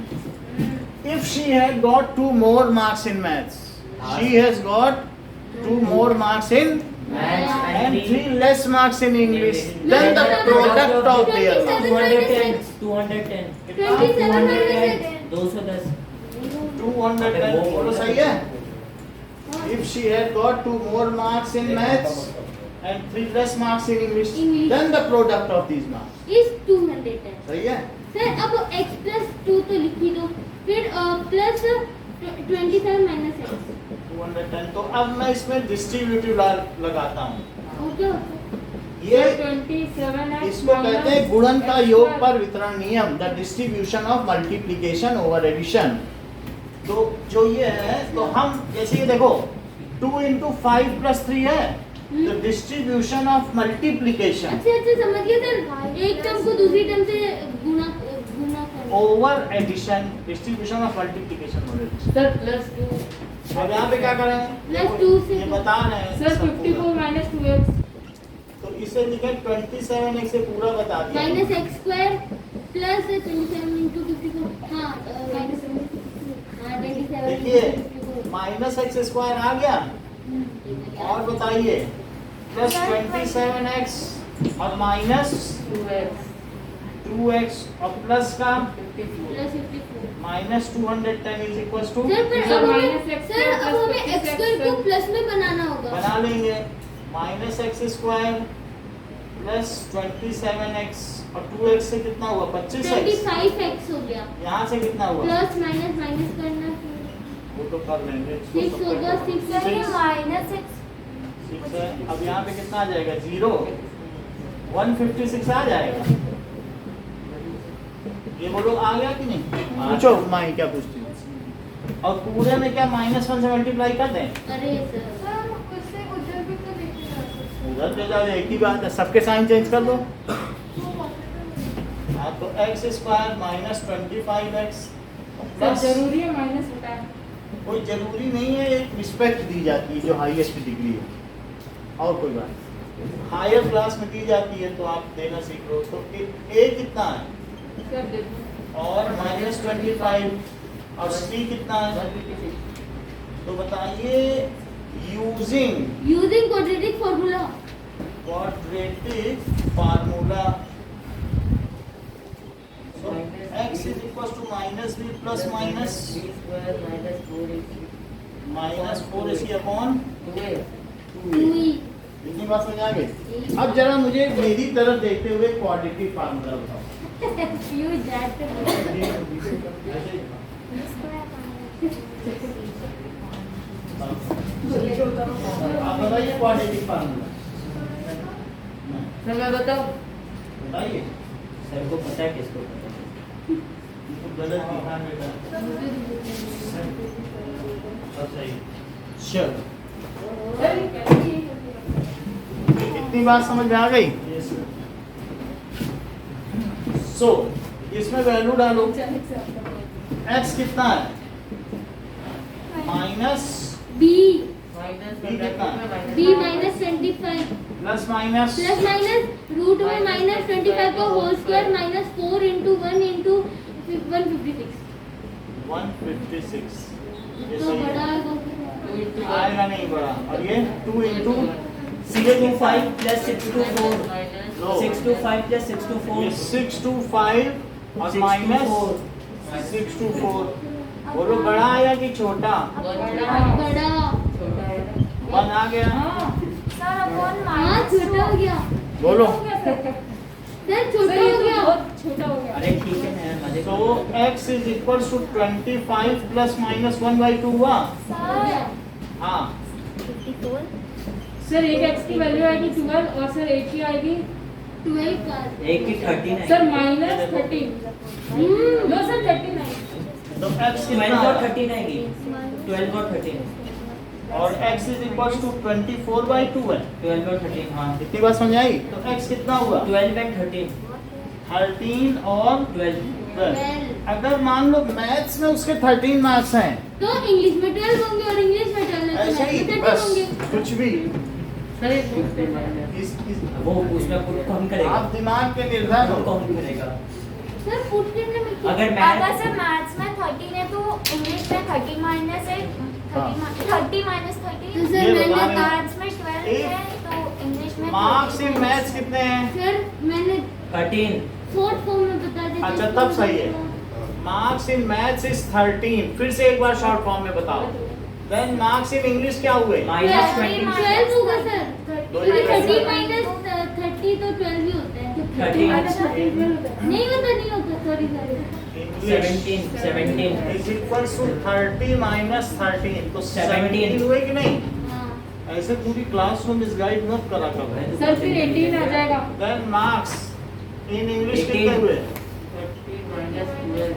If she had got 2 more marks in maths, she has got 2 more marks in maths and 3 less marks in English, then the product of their marks। 210 210 27 minus x। 210 210 बोलो सही है। If she had got 2 more marks in maths and 3 less marks in English. English. Then the product of these marks. is 210. सही है? Sir अब x plus 2 तो लिख ही दो, फिर प्लस 27 minus x 210. तो अब मैं इसमें डिस्ट्रीब्यूटिव लगाता हूँ. और क्या होता है? ये 27x इसको कहते हैं गुणन का योग पर वितरण नियम, the distribution of multiplication over addition. तो जो ये है, तो हम जैसे ये देखो 2 into 5 plus 3 है, द डिस्ट्रीब्यूशन ऑफ मल्टीप्लिकेशन अच्छा समझ गया सर, एक टर्म को दूसरी टर्म से गुना करना over addition, distribution of multiplication over addition. Sir plus 2 अब यहाँ पे क्या करें? Plus 2 से ये बता रहे हैं सर सब पूरा. 54 minus 2x तो इसे लिखे 27x से पूरा बता दिया. Minus x square plus 27 into 54 हाँ माइनस 27 देखिए माइनस एक्स स्क्वायर आ गया, और बताइए प्लस 27x और माइनस 2x 2x और प्लस का 54 plus 54 minus 210 is equal to sir फिर सर, अब हमें minus x सर अब हमें plus x स्क्वायर को प्लस में बनाना होगा. बना लेंगे. Minus x square plus 27x और 2x से कितना हुआ? 25x. 25x हो गया, यहाँ से कितना हुआ? प्लस माइनस माइनस करना वो तो कर लेंगे. 6 होगा, 6 सर ये माइनस एक्स 6 है. अब यहाँ पे कितना आ जाएगा? 0. 156 आ जाएगा. ये बोलो आ गया कि नहीं? पूछो माई क्या पूछती है. और पूरे में क्या -1 से मल्टीप्लाई कर दें? अरे सर सर उससे उधर भी तो लेके जा सकते उधर ले जाओ, एक ही बात है, सबके साइन चेंज कर दो. हाँ तो x square minus 25x sir plus, जरूरी है माइनस हटाए कोई जरूरी नहीं है, एक रिस्पेक्ट दी जाती है जो हाईएस्ट डिग्री है, और कोई बात. हायर क्लास में दी जाती है तो आप देना सीख लो. तो a कितना है? सर देखो और -25 और c कितना है? 156 तो बताइए using quadratic formula quadratic formula. So x is equals to minus b plus minus b square minus 4ac minus 4ac upon 2a 2e इतनी बात समझ आ गई. अब जरा मुझे मेरी तरफ देखते हुए क्वाड्रेटिक फार्मूला बताओ. you that आप बताइए क्वाड्रेटिक फार्मूला सर मैं बताऊं बताइए. सर को पता है किसको पता है? गलत लिखा है बेटा. सब सही. चलो सर ये कैसे ये इतनी बात समझ में आ गई. सो इसमें वैल्यू डालो. x कितना है? माइनस b माइनस b कितना है? b minus 25 plus minus plus minus root में माइनस 25 का whole square minus 4 into 1 into 156 156. ये तो सही बड़ा है. होगा. आएगा नहीं बड़ा. और ये 2 इंटू 625 plus 624 लो. 625 plus 624 ये 625 और माइनस 624. बोलो बड़ा आया कि छोटा? बड़ा छोटा है 1 आ गया. सर अपॉन हाँ माइनस छोटा हो गया बोलो. सर छोटा हो गया छोटा हो गया अरे ठीक है मैं मजे तो x is equals to 25 plus minus 1/2 हुआ. सर हाँ 54 सर एक x की वैल्यू आएगी 12 और सर एक की आएगी 12 का एक की 39 सर माइनस 30 नो सर 39 तो x 12 कितना और है? 13 आएगी 12 और 13 और x is equals to 24/2 है. 12 और 13 हाँ इतनी बात समझ आई. तो x कितना हुआ? 12 and 13 13 और 12 12. अगर मान लो मैथ्स में उसके 13 मार्क्स हैं, तो इंग्लिश में 12 होंगे और इंग्लिश में 12 ऐसे ही 13 बस होंगे. कुछ भी. सर ये दूसरे माइनस इस वो उसमें पुट कौन करेगा? आप दिमाग के निर्धार वो हो. कौन करेगा? सर पुट करने में क्या? अगर अगर मैं सर मैथ्स में 13 है तो इंग्लिश में 30 माइनस है 30 माइनस 30 तो सर ये मैंने बता रहे हैं. मैथ्स में 12 है तो इंग्लिश में मार्क्स 30 इन मैथ्स कितने हैं? सर मैंने 13 शॉर्ट फॉर्म में बता देती अच्छा, तब सही है. Marks in maths is 13. फिर से एक बार शॉर्ट फॉर्म में बताओ. देन मार्क्स इन इंग्लिश क्या हुए? -20 12 होगा सर दो ही 30 माइनस 30 तो 12 ही होता है। 13 नहीं होता sorry. 17 is equals to 30 minus 13 तो 17 17 हुए कि नहीं? हाँ। ऐसे पूरी क्लास को मिसगाइड मत करा करो। सर फिर 18 आ जाएगा। देन मार्क्स इन इंग्लिश 18 कितने हुए? 30 minus 12.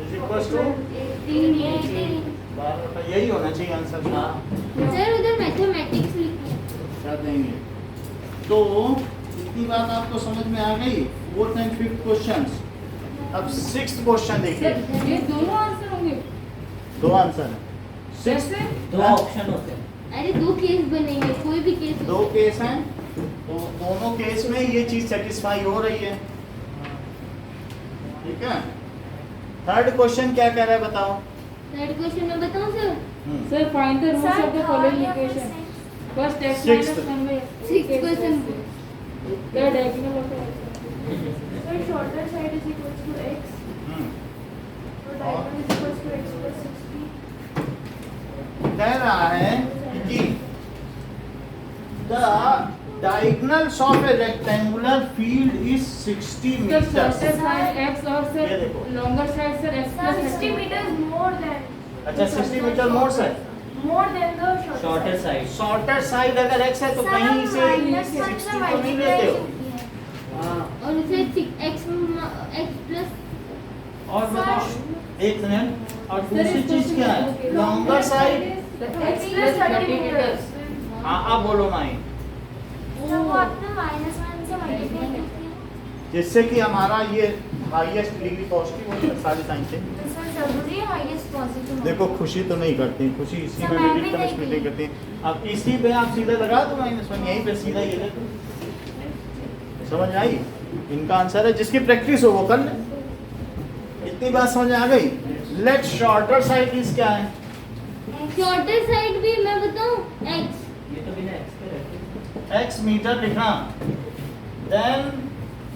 Is equals to 18. यही होना चाहिए आंसर। हाँ सर उधर मैथमेटिक्स लिखो। कर देंगे। तो इतनी बात आपको समझ में आ गई। 4th and 5th questions. अब 6th क्वेश्चन देखिए। सर ये दोनों आंसर होंगे। दो आंसर है। 6th जैसे 2 ऑप्शन होते हैं। अरे 2 केस बनेंगे, कोई भी केस हो। 2 केस हैं तो दोनों केस में ये चीज सेटिस्फाई हो रही है। ठीक है। 3rd क्वेश्चन क्या कह रहा है बताओ। 3rd क्वेश्चन में बताऊं sir? Sir find the roots Sir, of the third following या फिर equation. sixth? First x Sixth. minus 1 by 6th question. the diagonal of the So shorter side is equals to x. So diagonal is equals to x plus 60. कह रहा है कि the diagonals of a rectangular field is 60 sir meters. shorter side x और ये sir देखो। longer side sir x Sir, plus 60 meters more than. अच्छा 60 metre मोर से More than the shorter. Shorter side shorter side अगर x है तो Sir, कहीं से minus 1 से 60 को नहीं multiply लेते हो। होती है। और उसे x प्लस और बताओ एक मिनट। और सर दूसरी इस चीज क्या है? Longer side. X plus 30 meters. हाँ आप बोलो माई। तो वो आपने -1 से मल्टीप्लाई करती है। जिससे कि हमारा ये हाईएस्ट डिग्री पॉजिटिव हो सारी साइन से। तो सर जरूरी है हाईएस्ट पॉजिटिव। देखो खुशी तो नहीं करती, खुशी इसी सर, में मैं भी भी डिफरेंस नहीं नहीं की। करती। अब इसी पे आप सीधा लगा दो -1 यहीं पे सीधा ये ले दो। समझ में आई? इनका आंसर है जिसकी प्रैक्टिस हो वो कर ले। इतनी बात समझ में आ गई। लेट शॉर्टर साइड इज क्या है? शॉर्टर साइड भी मैं बताऊं x। ये तो बिना x के रहते हैं। x मीटर लिखा।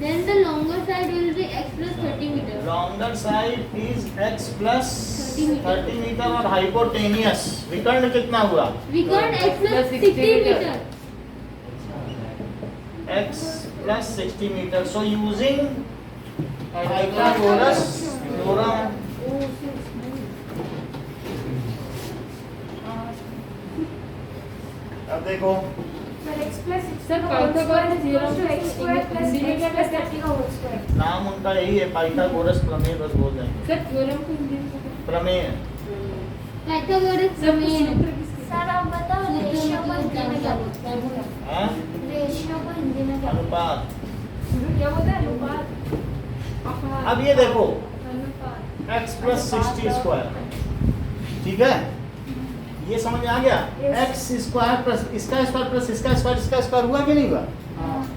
Then the longer side will be x plus 30 meter. Longer side is x plus 30 metre. 30 metre और हाइपोटेनियस विकर्ण कितना हुआ? Vicord x plus 60 meter. x plus 60 meter. So using Pythagoras theorem, अब देखो Sir, x plus 60 Sir, का whole square Pythagoras is equals to theorem x square plus Hindi में x क्या plus कहते हैं? 30 का whole square. नाम उनका यही है पाइथागोरस प्रमेय, बस बोल देंगे सर थ्योरम को हिंदी में क्या प्रमेय। Pythagoras सर प्रमेय। सूत्र किसके? सर आप बताओ रेशियो को हिंदी में क्या बोलते हैं? हाँ? रेशियो को हिंदी में क्या बोलते अनुपात। क्या बोलते हैं? अनुपात. अब ये देखो अनुपात. x प्लस 60 स्क्वायर, ठीक है? ये समझ में आ गया? x स्क्वायर प्लस इसका स्क्वायर प्लस इसका स्क्वायर, इसका स्क्वायर हुआ कि नहीं हुआ?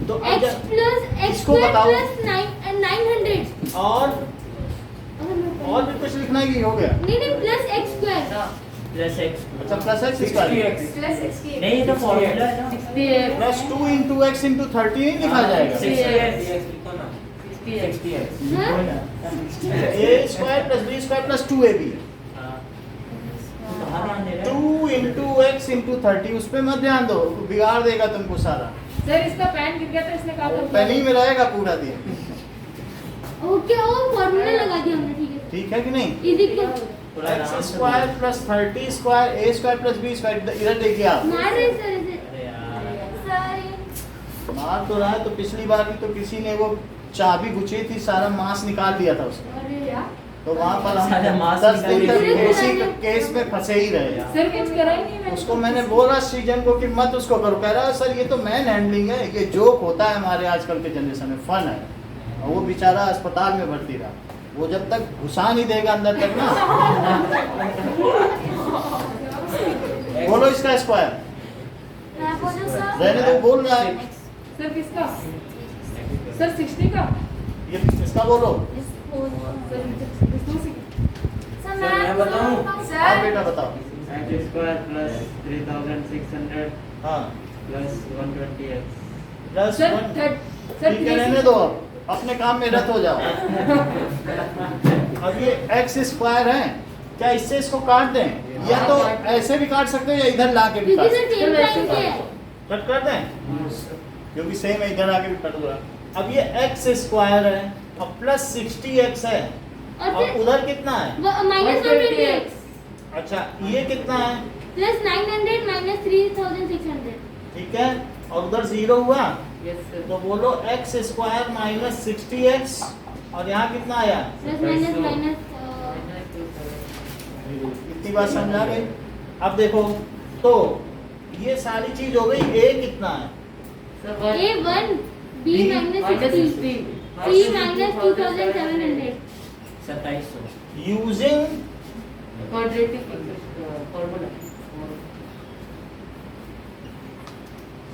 तो अब x जब- plus x इसको square बताओ। plus 900। और भी कुछ लिखना है कि हो गया? नहीं plus x square। Plus x अच्छा प्लस x स्क्वायर Plus 60. नहीं ये तो फॉर्मूला है ना। 60x plus 2 into x into 30 नहीं लिखा जाएगा? 60x लिखो ना। 60x हाँ? a square plus b square plus 2ab। कहाँ ध्यान दे रहे हैं? 2 इंटू एक्स इंटू 30 उस पर मत ध्यान दो, बिगाड़ देगा तुमको सारा। सर इसका पैन गिर गया था इसने कहा था पेन ही में रहेगा पूरा दिन, ओके ओ फॉर्मूला लगा दिया हमने, ठीक है। ठीक है कि नहीं? इज इक्वल थोड़ा आराम एक्स से स्क्वायर बोलो। प्लस 30 स्क्वायर ए स्क्वायर प्लस बी स्क्वायर, इधर देखिए आप। मार रहे सर इसे। अरे यार हैं? सर मार तो रहा है, तो पिछली बार भी तो किसी ने वो चाबी गुची थी, सारा मांस निकाल दिया था उसका, अरे यार. तो वहाँ पर सारा हम मांस 10 दिन तक निकाल दिया। इसी केस में फंसे ही रहे। सर कुछ करा ही नहीं मैंने। उसको मैंने बोला सीजन को कि मत उसको करो, कह रहा सर ये तो मैन हैंडलिंग है, ये जोक होता है हमारे आजकल के जनरेशन में, फन है। और वो बेचारा अस्पताल में भर्ती रहा, वो जब तक घुसा नहीं देगा अंदर तक ना। बोलो इसका स्क्वायर, मैं बोलूं सर? रहने दो, बोल रहा है सर किसका? सर 60 का? ये इसका बोलो। सर इसमें से सर सर, मैं बताऊं? आप Sir. बेटा बताओ। x square plus 3600 हाँ plus 120x. Plus sir one, sir ठीक है रहने दो, अब अपने काम में रत हो जाओ। अब ये एक्स स्क्वायर है, क्या इससे इसको काट दें, या तो ऐसे भी काट सकते हो या इधर ला के भी क्योंकि काट सर सकते सेम टाइम पे है। कट कर दें क्योंकि सेम है, इधर आके भी कट हुआ। अब ये एक्स स्क्वायर है और प्लस 60x है और और फिर उधर कितना है? माइनस 120x अच्छा ये कितना है? Plus 900 minus 3600। ठीक है, और उधर 0 हुआ Yes, sir. तो बोलो एक्स स्क्वायर माइनस 60x और यहाँ कितना आया? Plus minus minus Minus 27. इतनी बात समझा गई। अब देखो तो ये सारी चीज हो गई। ए कितना है? Sir, one. A1 B B minus Minus 60 60. C minus 2700। 2700 using Quadratic formula.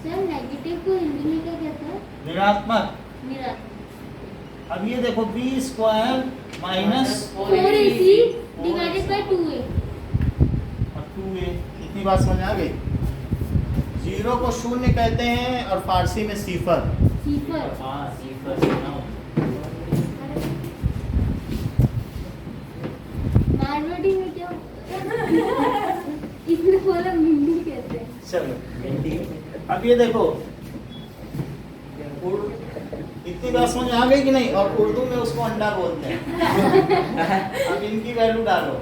Sir negative को हिंदी में क्या कहते हैं? ऋणात्मक। मेरा अब ये देखो b square minus 4AC divided by 2A। और 2a। इतनी बात समझ आ गई। 0 को शून्य कहते हैं और फारसी में सिफर। सिफर। हाँ सिफर सुनाओ। मारवाड़ी में क्या इसने बोला मिंडी कहते हैं। चलो अब ये देखो इतनी बात समझ आ गई कि नहीं? और उर्दू में उसको अंडा बोलते हैं। अब इनकी वैल्यू डालो।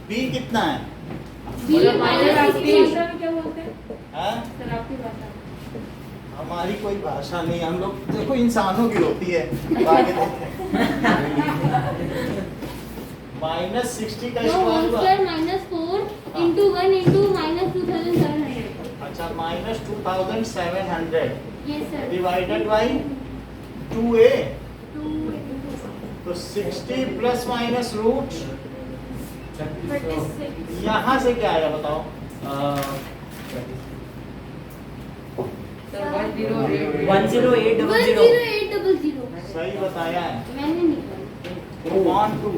बी कितना है? B बोलो माइनस minus 60। भाषा में क्या बोलते हैं हाँ? सर आपकी भाषा? हमारी कोई भाषा नहीं, हम लोग देखो इंसानों की होती है। आगे देखते हैं। माइनस 60 का तो होल स्क्वायर हुआ। Square minus 4 into 1 into minus 2700। अच्छा minus 2700 yes sir. Divided by 2a। तो 60 प्लस माइनस रूट 26. यहाँ से क्या आया बताओ? Sir, 108. 10800 10800। सही बताया है। मैंने निकाला। 1 2।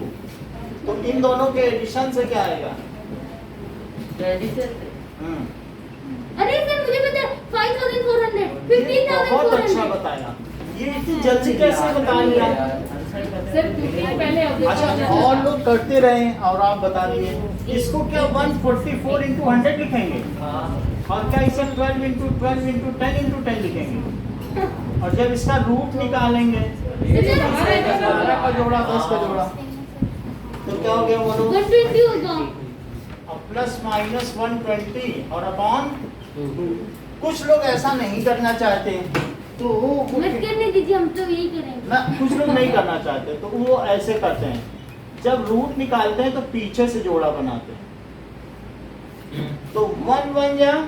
तो इन दोनों के एडिशन से क्या आएगा? Addition. अरे सर मुझे पता है 5400 ये बहुत अच्छा 15400। बताया। ये इतनी जल्दी कैसे बता लिया? सर क्योंकि पहले अच्छा और लोग करते रहे और आप बता दिए। इसको क्या 144 इंटू 100 लिखेंगे और क्या इसे 12 इंटू 12 इंटू 10 इंटू 10 लिखेंगे? और जब इसका रूट निकालेंगे 12 का जोड़ा 10 का जोड़ा तो क्या हो गया बोलो? 120 होगा। और प्लस माइनस 120 और अपॉन। कुछ लोग ऐसा नहीं करना चाहते तो मत करने दीजिए, हम तो यही करेंगे। ना, कुछ लोग नहीं करना चाहते तो वो ऐसे करते हैं। जब रूट निकालते हैं तो पीछे से जोड़ा बनाते हैं। तो 1 1 या 1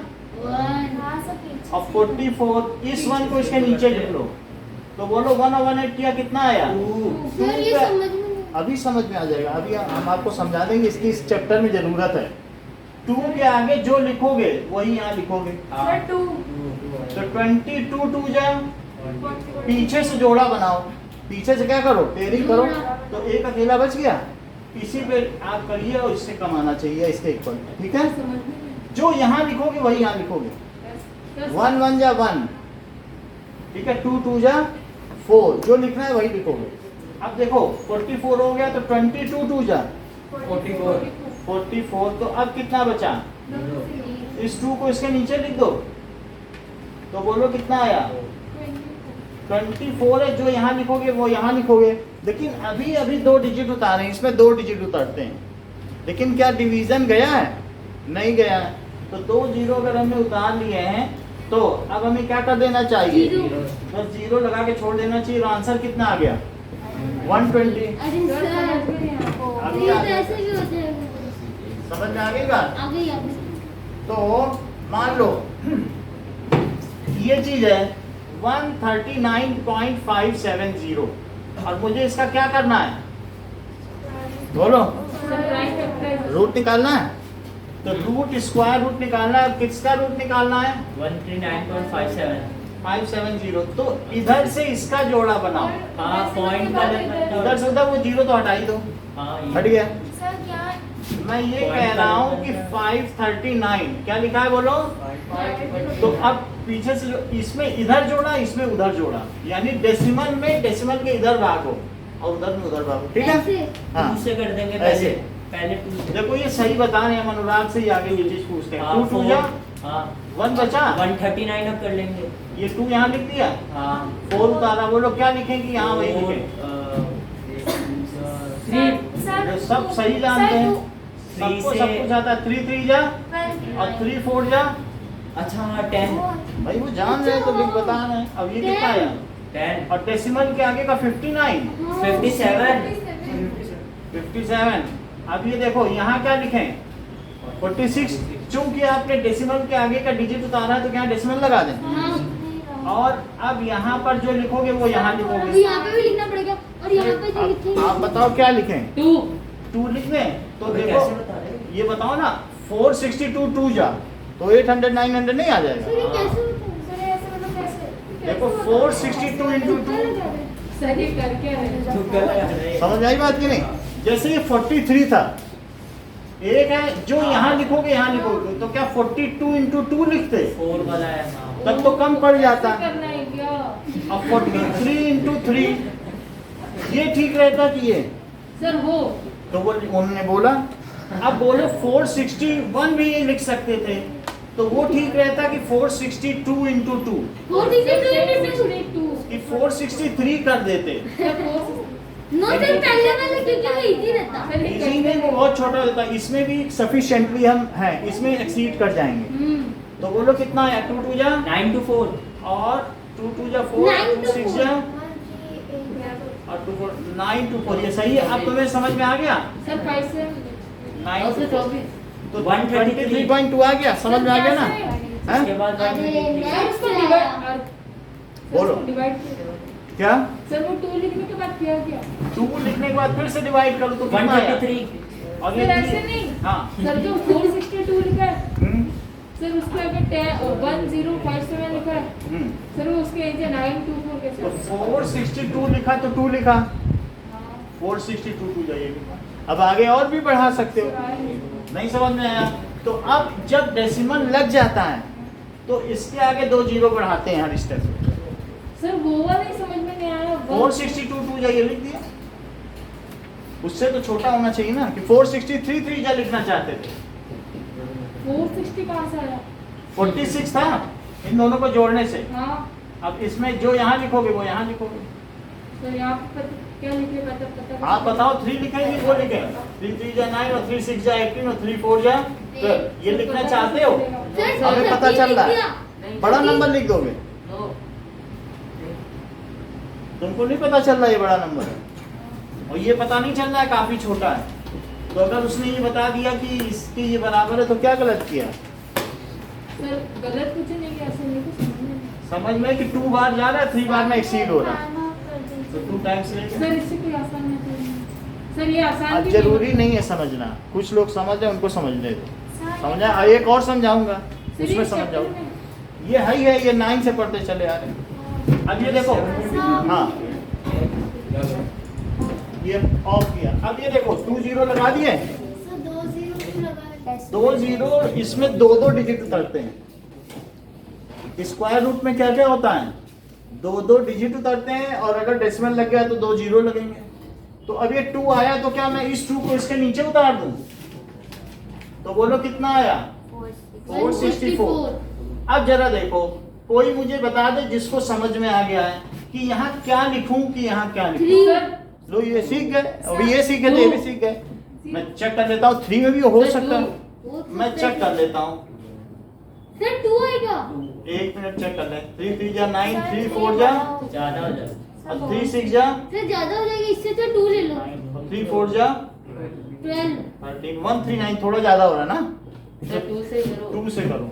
हाँ सब पीछे और 44 इस 1 को इसके नीचे लिख लो तो बोलो 1 और 1 किया कितना आया? सर ये समझ में नहीं। अभी समझ में आ जाएगा। अभी हम आपको समझा देंगे, इसकी इस चैप्टर में जरूरत है। 2 के आगे जो लिखोगे वही यहाँ लिखोगे। Sir, 2. तो 22 2 जा पीछे से जोड़ा बनाओ। पीछे से क्या करो? टेयरिंग करो तो एक अकेला बच गया। इसी पे आप करिए और इससे कमाना चाहिए इसके इक्वल। ठीक है, जो यहाँ लिखोगे वही यहाँ लिखोगे। 1 1 जा 1। ठीक है, 2 2 जा 4। जो लिखना है वही लिखोगे। अब देखो 44 हो गया तो 22 2 जा 44। तो अब कितना बचा? इस 2 को इसके नीचे लिख दो तो बोलो कितना आया? 24 है। जो यहाँ लिखोगे वो यहाँ लिखोगे। लेकिन अभी अभी 2 डिजिट उतारे, इसमें 2 डिजिट उतरते हैं। लेकिन क्या डिवीजन गया है? नहीं गया है। तो 2 जीरो अगर हमने उतार लिए हैं तो अब हमें क्या कर देना चाहिए? जीरो। बस जीरो लगा के छोड़ देना चाहिए। और आंसर कितना आ गया? 120। अरे सर अभी ये आ तो गया। ऐसे भी हो जाएगा। समझ में आ गई बात? आ गई आप। तो मान लो ये चीज है 139.570 और मुझे इसका क्या करना है? बोलो। रूट निकालना है तो रूट स्क्वायर रूट निकालना है। किसका रूट निकालना है? 139.57। 570। तो इधर से इसका जोड़ा बनाओ। हाँ पॉइंट का उधर से उधर वो जीरो तो हटा ही दो। हाँ हट गया। सर क्या मैं ये कह रहा हूँ कि 539 क्या लिखा है बोलो? तो अब पीछे से जो इसमें इधर जोड़ा इसमें उधर जोड़ा, यानी डेसिमल में डेसिमल के इधर भागो और उधर में उधर भागो। ठीक है? ऐसे हाँ से कर देंगे ऐसे। पहले। पहले 2 से देखो ये सही बता रहे हैं, हम अनुराग से ही आगे ये चीज पूछते हैं। हाँ, 2 2 जा हाँ 1 बचा, 139 अब कर लेंगे। ये 2 यहाँ लिख दिया, हाँ 4 उतारा। बोलो क्या लिखेंगे यहाँ, वही लिखें। सर सब सही जानते हैं, Three सबको से- सब कुछ आता है। 3 3 जा 12 और 3 4 जा, अच्छा हाँ 10 भाई वो जान रहे हैं तो लिख बता रहे हैं। अब ये कितना आया, 10 और डेसिमल के आगे का 59 57 57। अब ये देखो यहाँ क्या लिखें, 46। चूंकि आपने डेसिमल के आगे का डिजिट उतारा है तो क्या डेसिमल लगा दें। और अब यहाँ पर जो लिखोगे वो यहाँ अब लिखोगे। यहाँ पे भी लिखना पड़ेगा और यहाँ पे जो लिखेंगे आप बताओ क्या लिखें, 2 2 लिख दें। तो अबे देखो कैसे बता रहे हो? ये बताओ ना, 462 2 जा तो 800 900 नहीं आ जाएगा। सर ये कैसे होता है? सर ऐसे मतलब कैसे देखो 462 into 2, सर ये कर क्या रहे हैं? तू कर रहे हैं। समझ आई बात की नहीं। जैसे ये 43 था, एक है जो यहाँ लिखोगे यहाँ लिखोगे, तो क्या 42 into 2 लिखते, 4 वाला है हाँ। तब तो कम पड़ जाता। ऐसे करना है क्या? अब 43 into 3 ये ठीक रहता कि ये, सर हो तो वो उन्होंने बोला। अब बोले 461 भी ये लिख सकते थे, तो वो ठीक रहता कि 462 into 2 कि 463 कर देते। नो सर पहले वाला क्योंकि वो इजी रहता। इसी में वो बहुत छोटा होता है, इसमें भी सफिशिएंटली हम हैं, इसमें एक्सीड कर जाएंगे। तो बोलो कितना है, 2 2 जा 9 to 4 और 2 2 जा 4, 9 2 6 जा और 2 4 9 to 4। ये सही है। अब तुम्हें समझ में आ गया, सर 5 से 9 और से to 4 24 तो 133 123.2 आ गया, समझ में आ गया ना। हैं? उसके बाद अरे सर उसको नेक्स्ट डिवाइड बोलो। डिवाइड किया क्या सर वो 2 लिखने के बाद किया क्या 2 लिखने के बाद फिर से डिवाइड करो तो कितना आया? 123 और सर ऐसे नहीं हाँ सर जो 462 लिखा है हम्म, सर उसके आगे 1057 लिखा है हम्म। सर वो उसके नीचे 924 तो कैसे 462 लिखा तो 2 लिखा, 462 2 जाइए। अब आगे और भी बढ़ा सकते हो, नहीं समझ में आया। तो अब जब डेसिमल लग जाता है तो इसके आगे 2 जीरो बढ़ाते हैं हर स्टेप पे। सर वो वाला ही समझ में नहीं आया 462 2 जाइए लिख दिया, उससे तो छोटा होना चाहिए ना कि 463 3 जा लिखना चाहते थे। 460 कहाँ से आया 46 था इन दोनों को जोड़ने से। हाँ अब इसमें जो यहाँ लिखोगे वो यहाँ लिखोगे। सर यहाँ पे क्या लिखे पता आप बताओ 3 लिखेंगे वो लिखेंगे, 3 3 जा 9 और 3 6 जा 18 और 3 4 जा 12। ये लिखना चाहते हो, हमें पता चल रहा है। बड़ा नंबर लिख दोगे, नो तुमको नहीं पता चल रहा ये बड़ा नंबर है और ये पता नहीं चल रहा है काफी छोटा है। तो अगर उसने ये बता दिया कि इसके ये बराबर है तो क्या गलत किया। सर गलत कुछ नहीं किया सर मेरे को समझ में नहीं समझ में कि 2 बार जा रहा है 3 बार में एक्सीड हो रहा है, तो 2 टाइम्स सर इससे कोई आसान नहीं सर ये आसान अब भी जरूरी नहीं है समझना, कुछ लोग समझ रहे हैं उनको समझने दो। समझा, एक और समझाऊंगा सर उसमें ये समझ चैप्टर जाओ। में ये है ही है, ये 9 से पढ़ते चले आ रहे हैं। अब ये देखो, हाँ ये ऑफ किया। अब ये देखो 2 जीरो लगा दिए, 2 जीरो इसमें 2 डिजिट उतरते हैं। स्क्वायर रूट में क्या क्या होता है, 2 डिजिट उतरते हैं और अगर डेसिमल लग गया तो 2 जीरो लगेंगे। तो अब ये 2 आया तो क्या मैं इस 2 को इसके नीचे उतार दूं, तो बोलो कितना आया 464। अब जरा देखो कोई मुझे बता दे जिसको समझ में आ गया है कि यहाँ क्या लिखूं कि यहाँ क्या लिखूं। सर लो ये सीख गए, अभी ये सीख गए तो ये भी सीख गए। मैं चेक कर लेता हूँ 3 में भी हो सकता है, मैं चेक कर लेता हूँ। सर 2 आएगा। 1 मिनट चेक कर ले। 3 3 जा 9, 3 4 जा ज्यादा हो जाए और 3 6 जा सर ज्यादा हो जाएगा, इससे तो 2 ले लो। और 3 4 जा 12 13 139 थोड़ा ज्यादा हो रहा है ना, सर 2 से करो 2 से करो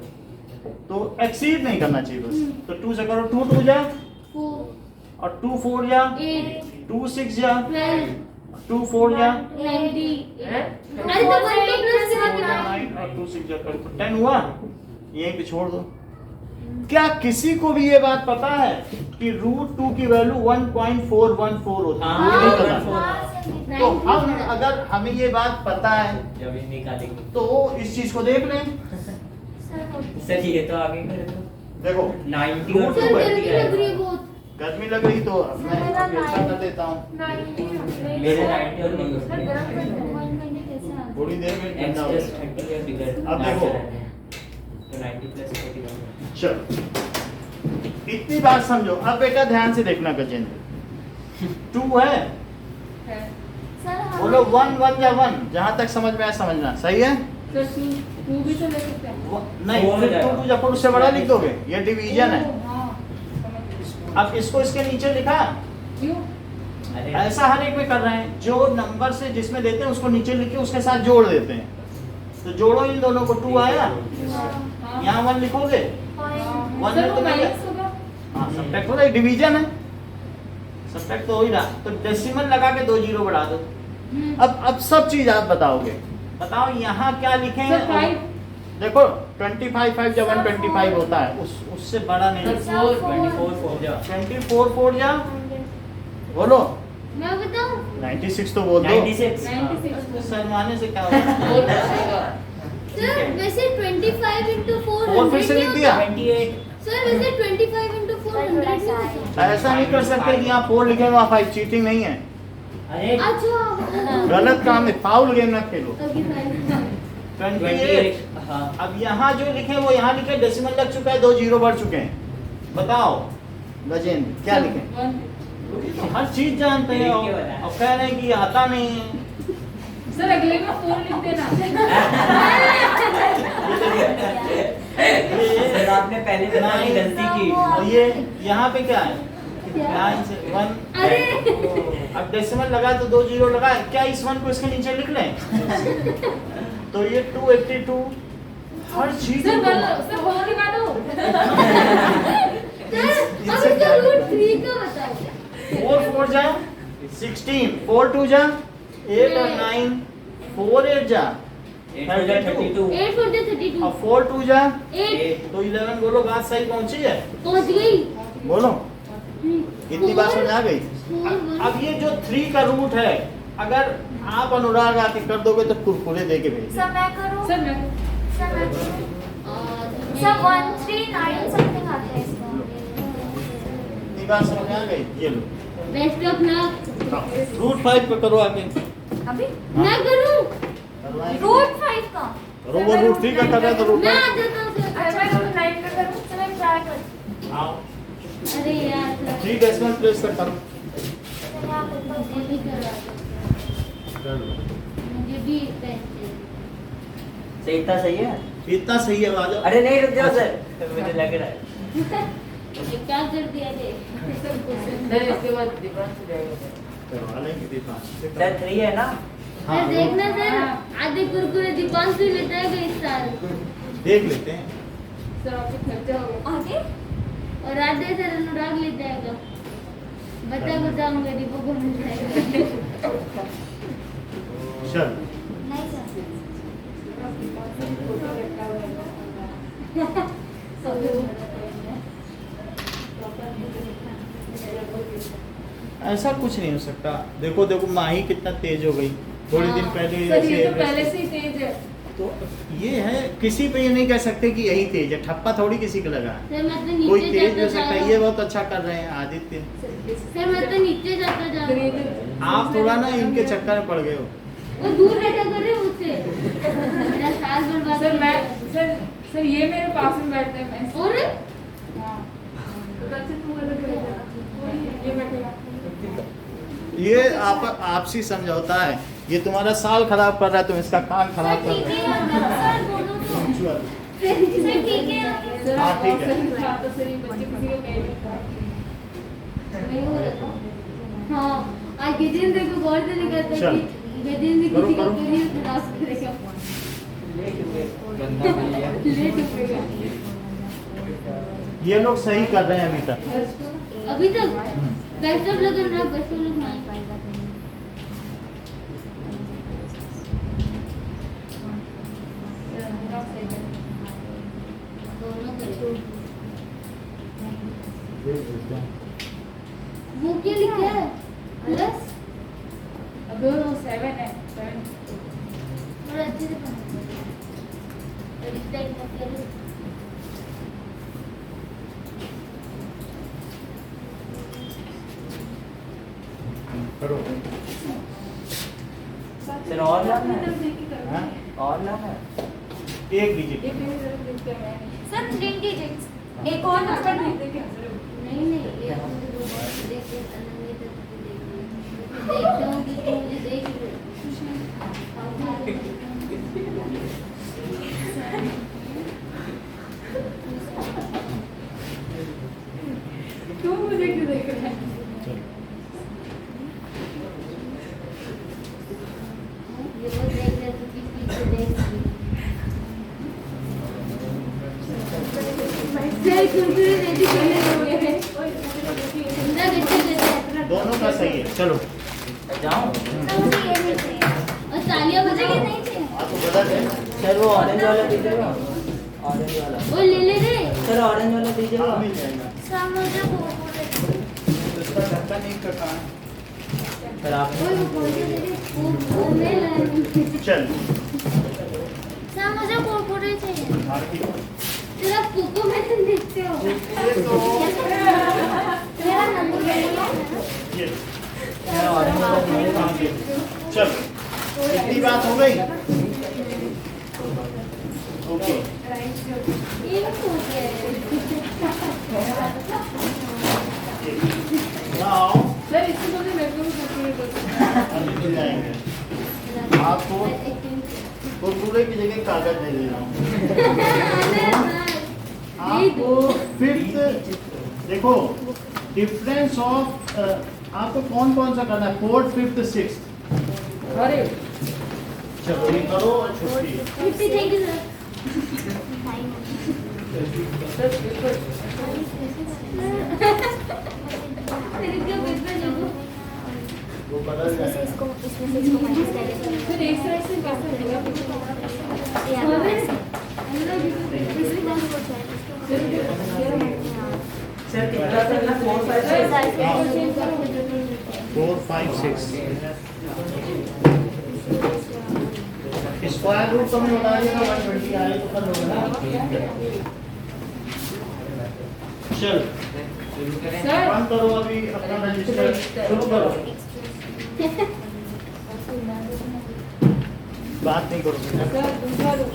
तो एक्सीड नहीं करना चाहिए बस। तो 2 से करो, 2 2 जा 4 और 2 4 जा 8 2 6 जा 12 2 4 जा 90। हैं? अरे तो 1 तो प्लस से 9 और 2 6 जा कर 10 हुआ, यहीं पे छोड़ दो। क्या किसी को भी ये बात पता है कि √2 की वैल्यू 1.414 होती है? हाँ, ये नहीं पता। तो हम अगर हमें ये बात पता है जब ये निकालेंगे तो इस चीज को देख लें। सर ये तो आगे कर दो देखो 90 और सर 2 गर्मी लग रही है बहुत। गर्मी लग रही तो मैं अच्छा कर देता हूँ। मेरे 90 और नहीं सर गरम करके 120 कैसे आ थोड़ी देर में x ठंडा हो प्लस जाएगा। 30 है बिगर अब देखो। तो 90 प्लस 31 चलो इतनी बात समझो। अब बेटा ध्यान से देखना गजेंद्र, 2 है, है सर हम बोलो 1 1 या 1, जहां तक समझ में आया समझना, सही है? सर टू भी तो ले सकते हैं। नहीं, वो हो फिर जाएगा। 2 जब उससे बड़ा लिख दोगे, ये डिवीजन है। हाँ समझ गई। अब इसको इसके नीचे लिखा, क्यों? अरे ऐसा हर एक में कर रहे हैं, जो नंबर से जिसमें देते हैं उसको नीचे लिख के उसके साथ जोड़ देते हैं। तो जोड़ो इन दोनों को, 2 आया, हाँ यहाँ 1 लिखोगे, पॉइंट वन सर में वो तो नहीं है। माइनस होगा। हाँ सब्ट्रैक्ट हो रहा है, डिवीजन है, सब्ट्रैक्ट तो हो ही रहा। तो डेसिमल लगा के 2 जीरो बढ़ा दो। अब सब चीज आप बताओगे, बताओ यहाँ क्या लिखें। सर 5 देखो 25 5 जब 125 होता है, उससे बड़ा नहीं। 4 24 4 जा 24 4 जा, बोलो मैं बताऊं 96 तो बोल दो। 96 96 शर्माने से क्या होगा? सर वैसे 25 into 4 और फिर से लिख दिया। 28 सर वैसे 25 into 4 100 नहीं होता। ऐसा नहीं कर सकते कि यहाँ 4 लिखे वहाँ 5, चीटिंग नहीं है, अरे अच्छा गलत काम है, फाउल गेम ना खेलो। Okay fine. 28। हाँ अब यहाँ जो लिखे वो यहाँ लिखे, डेसिमल लग चुका है, 2 जीरो बढ़ चुके हैं। बताओ गजेंद्र क्या लिखे? तो हर चीज जानते हैं लिख के बताएं। और कह रहे हैं कि ये आता नहीं है। सर अगले में 4 लिख देना। सर आपने पहले बताने की गलती की। और ये यहाँ पे क्या है? क्या? 9 से 1। अरे अब डेसिमल लगा तो 2 जीरो लगा, क्या इस 1 को इसके नीचे लिख लें? तो ये 282, हर चीज सर इनको- सर 4 लिखा दो। सर अब इसका रूट 3 का बताओ। 4 4 जा 16, 4 2 जा 8 और 9, 4 8 जा 32 8 4 32 और 4 2 जा 8 तो 11। बोलो बात सही पहुंची है? पहुंच गई। बोलो इतनी बात समझ आ गई? 4 अब ये जो 3 का रूट है, अगर आप अनुराग आके कर दोगे तो कुरकुरे दे के भेज। सर मैं करूँ सर मैं सर मैं करूँ सर 139 समथिंग आता है इसका इतनी बात समझ आ गई? ये लो बेस्ट ऑफ लक। रूट 5 पे करो आके। अभी मैं करूं। करवाएंगे। रूट 5 का करो, वो रूट 3 का कर रहा है तो रूट मैं 5। आ जाता हूं सर। अच्छा मैं रूट 9 का करूँ चलो मैं ट्राई करती आओ अरे यार सर 3 डेसिमल प्लेस तक करो। हूँ चलिए आप ऊपर मुझे भी करवा दो। मुझे भी पेंसिल। सही इतना सही है। इतना सही है, आ जाओ। अरे नहीं रुक जाओ सर, मुझे लग रहा है ये क्या कर दिया रे? सर इसके बाद डिफरेंस हो जाएगा। करवा लेंगे दीपांश से। सर 3 है ना। हाँ, सर देखना सर आधे कुरकुरे दीपांश भी लेता है इस साल देख लेते हैं। सर आपको खर्चा होगा। आगे और आधे सर अनुराग ले जाएगा। बता हम गरीबों को मिल जाएगा। चल नहीं सर ऐसा कुछ नहीं हो सकता। देखो देखो माही कितना तेज हो गई थोड़ी दिन पहले। सर ये ऐसे तो पहले से ही तेज है। तो ये है, किसी पे ये नहीं कह सकते कि यही तेज है, ठप्पा थोड़ी किसी का लगा। सर मैं तो कोई नीचे तेज जाता हो जा सकता रहा है। ये हूँ। बहुत अच्छा कर रहे हैं आदित्य। सर मैं तो नीचे जाता जा सर रहा ये हूँ। तो आप थोड़ा ना इनके चक्कर में पड़ गए हो। वो दूर रहता कर रहे मुझसे। मेरा साल बर्बाद सर मैं किया। सर ये मेरे पास में बैठते हैं। मैं और हाँ तो अच्छा तू अलग बैठ जा। ये बैठेगा। ये आप आपसी समझौता है। ये तुम्हारा साल खराब कर रहा है, तुम इसका काम सर खराब कर ठीक रहे है हो। सर बोलो तो Punctual। सर ठीक है सर हाँ, ठीक है। तो सर ये बच्चे किसी को कह नहीं नहीं हो रहा। हाँ आज गजेंद्र को गौर से नहीं करता चल। कि गजेंद्र करो, किसी का करो। करियर खराब करेगा। लेट उठेगा। ये लोग सही कर रहे हैं अभी तक। अभी तक best of luck Anurag, best of luck नहीं पाएगा। दोनों करें। वो क्या लिखा है? प्लस अब वो 7 है 7। थोड़ा अच्छे से पढ़ना। रिस्पेक्ट मत करो। करो। सर और लाना अपनी है तरफ देख के करना हाँ? है। और लाना है एक डिजिट ये मेरी तरफ देखते हैं। सर 3 digits एक और नंबर देख नहीं देख के हंस रहे हो। नहीं नहीं ये मुझे वो बहुत देख के अनन्य तक देखता हूँ कि तू मुझे देख क्यों मुझे क्यों देख रहा है? ये वो देख रहा तू किस पीछे देख सर कुरकुरे रेडी करने लगे ठंडा गट्टे दोनों का सही है। चलो जाऊँ तो मुझे ये नहीं चाहिए और तालियां मुझे बजाओ ये नहीं चाहिए आप तो बता दें। सर वो ऑरेंज वाला दीजिएगा ऑरेंज वाला ओ ले ले रे सर ऑरेंज वाला दीजिएगा हाँ मिल जाएगा। सर मुझे वो इसका ढक्कन एक का कहाँ है? सर आप ओए वो कौन से तेरे वो ले ला चल सर मुझे कुरकुरे चाहिए आरती तेरा कुकु में तुम देखते हो मेरा नंबर है ये सर ऑरेंज वाला दीजिएगा हाँ, ये। चल इतनी बात हो गई। ओके ये हो गया नाउ सर इससे बोले मेरे को भी कुरकुरे बोलते अभी मिल जाएंगे आपको। कुरकुरे की जगह कागज दे दे रहा हूँ आपको। फिफ्थ देखो डिफरेंस ऑफ आपको कौन कौन सा करना है, फोर्थ फिफ्थ सिक्स्थ। अरे चलो ये करो और छुट्टी। 50 थैंक यू सर सर बिल्कुल तेरे क्या पेपर देखो वो बदल जाएगा। इसमें से इसको माइनस करेंगे सर एक साइड से कैसा लगेगा? यहाँ पे सर कितना करना 4 5 4 5 6 स्क्वायर रूट तो मैं बता दिया था 120 आए तो कर लोगे। चल सर बंद करो अभी अपना रजिस्टर शुरू करो। बात नहीं करो। सर दूसरा दो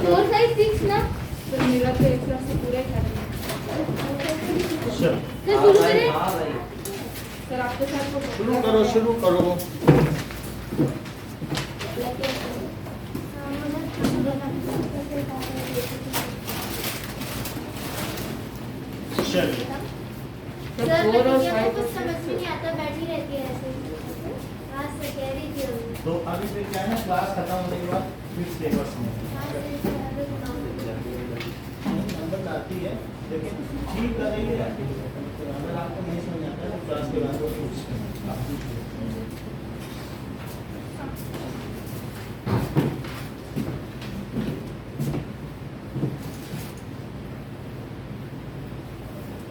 4 5 6 ना सर मेरा तो एक साथ से पूरा ही खा लिया चल सर शुरू करें हाँ भाई सर आपके साथ वो शुरू करो शुरू करो। चल सर सर फोर और मैं फाइव कुछ समझ में नहीं आता बैठी रहती है ऐसे आज से कह रही थी अभी तो अभी फिर क्या है ना, क्लास खत्म होने के बाद फिर सिलेबस में नंबर आती है लेकिन ठीक कर रही है। अगर आपको नहीं समझ आता है तो क्लास के बाद वो पूछ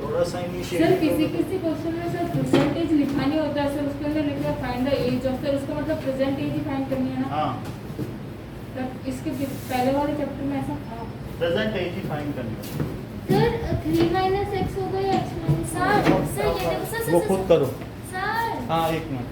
थोड़ा सा सर इनिशिएटिव किसी किसी क्वेश्चन में सर परसेंटेज लिखा नहीं होता है सर उसके अंदर लिखा है find the age of sir उसका मतलब प्रेजेंट एज ही फाइंड करनी है ना हाँ तब इसके पहले वाले चैप्टर में ऐसा था प्रेजेंट एज ही फाइंड करनी है। सर 3 - x होगा या x - सर सर ये देखो सर वो सर खुद करो। सर हाँ एक मिनट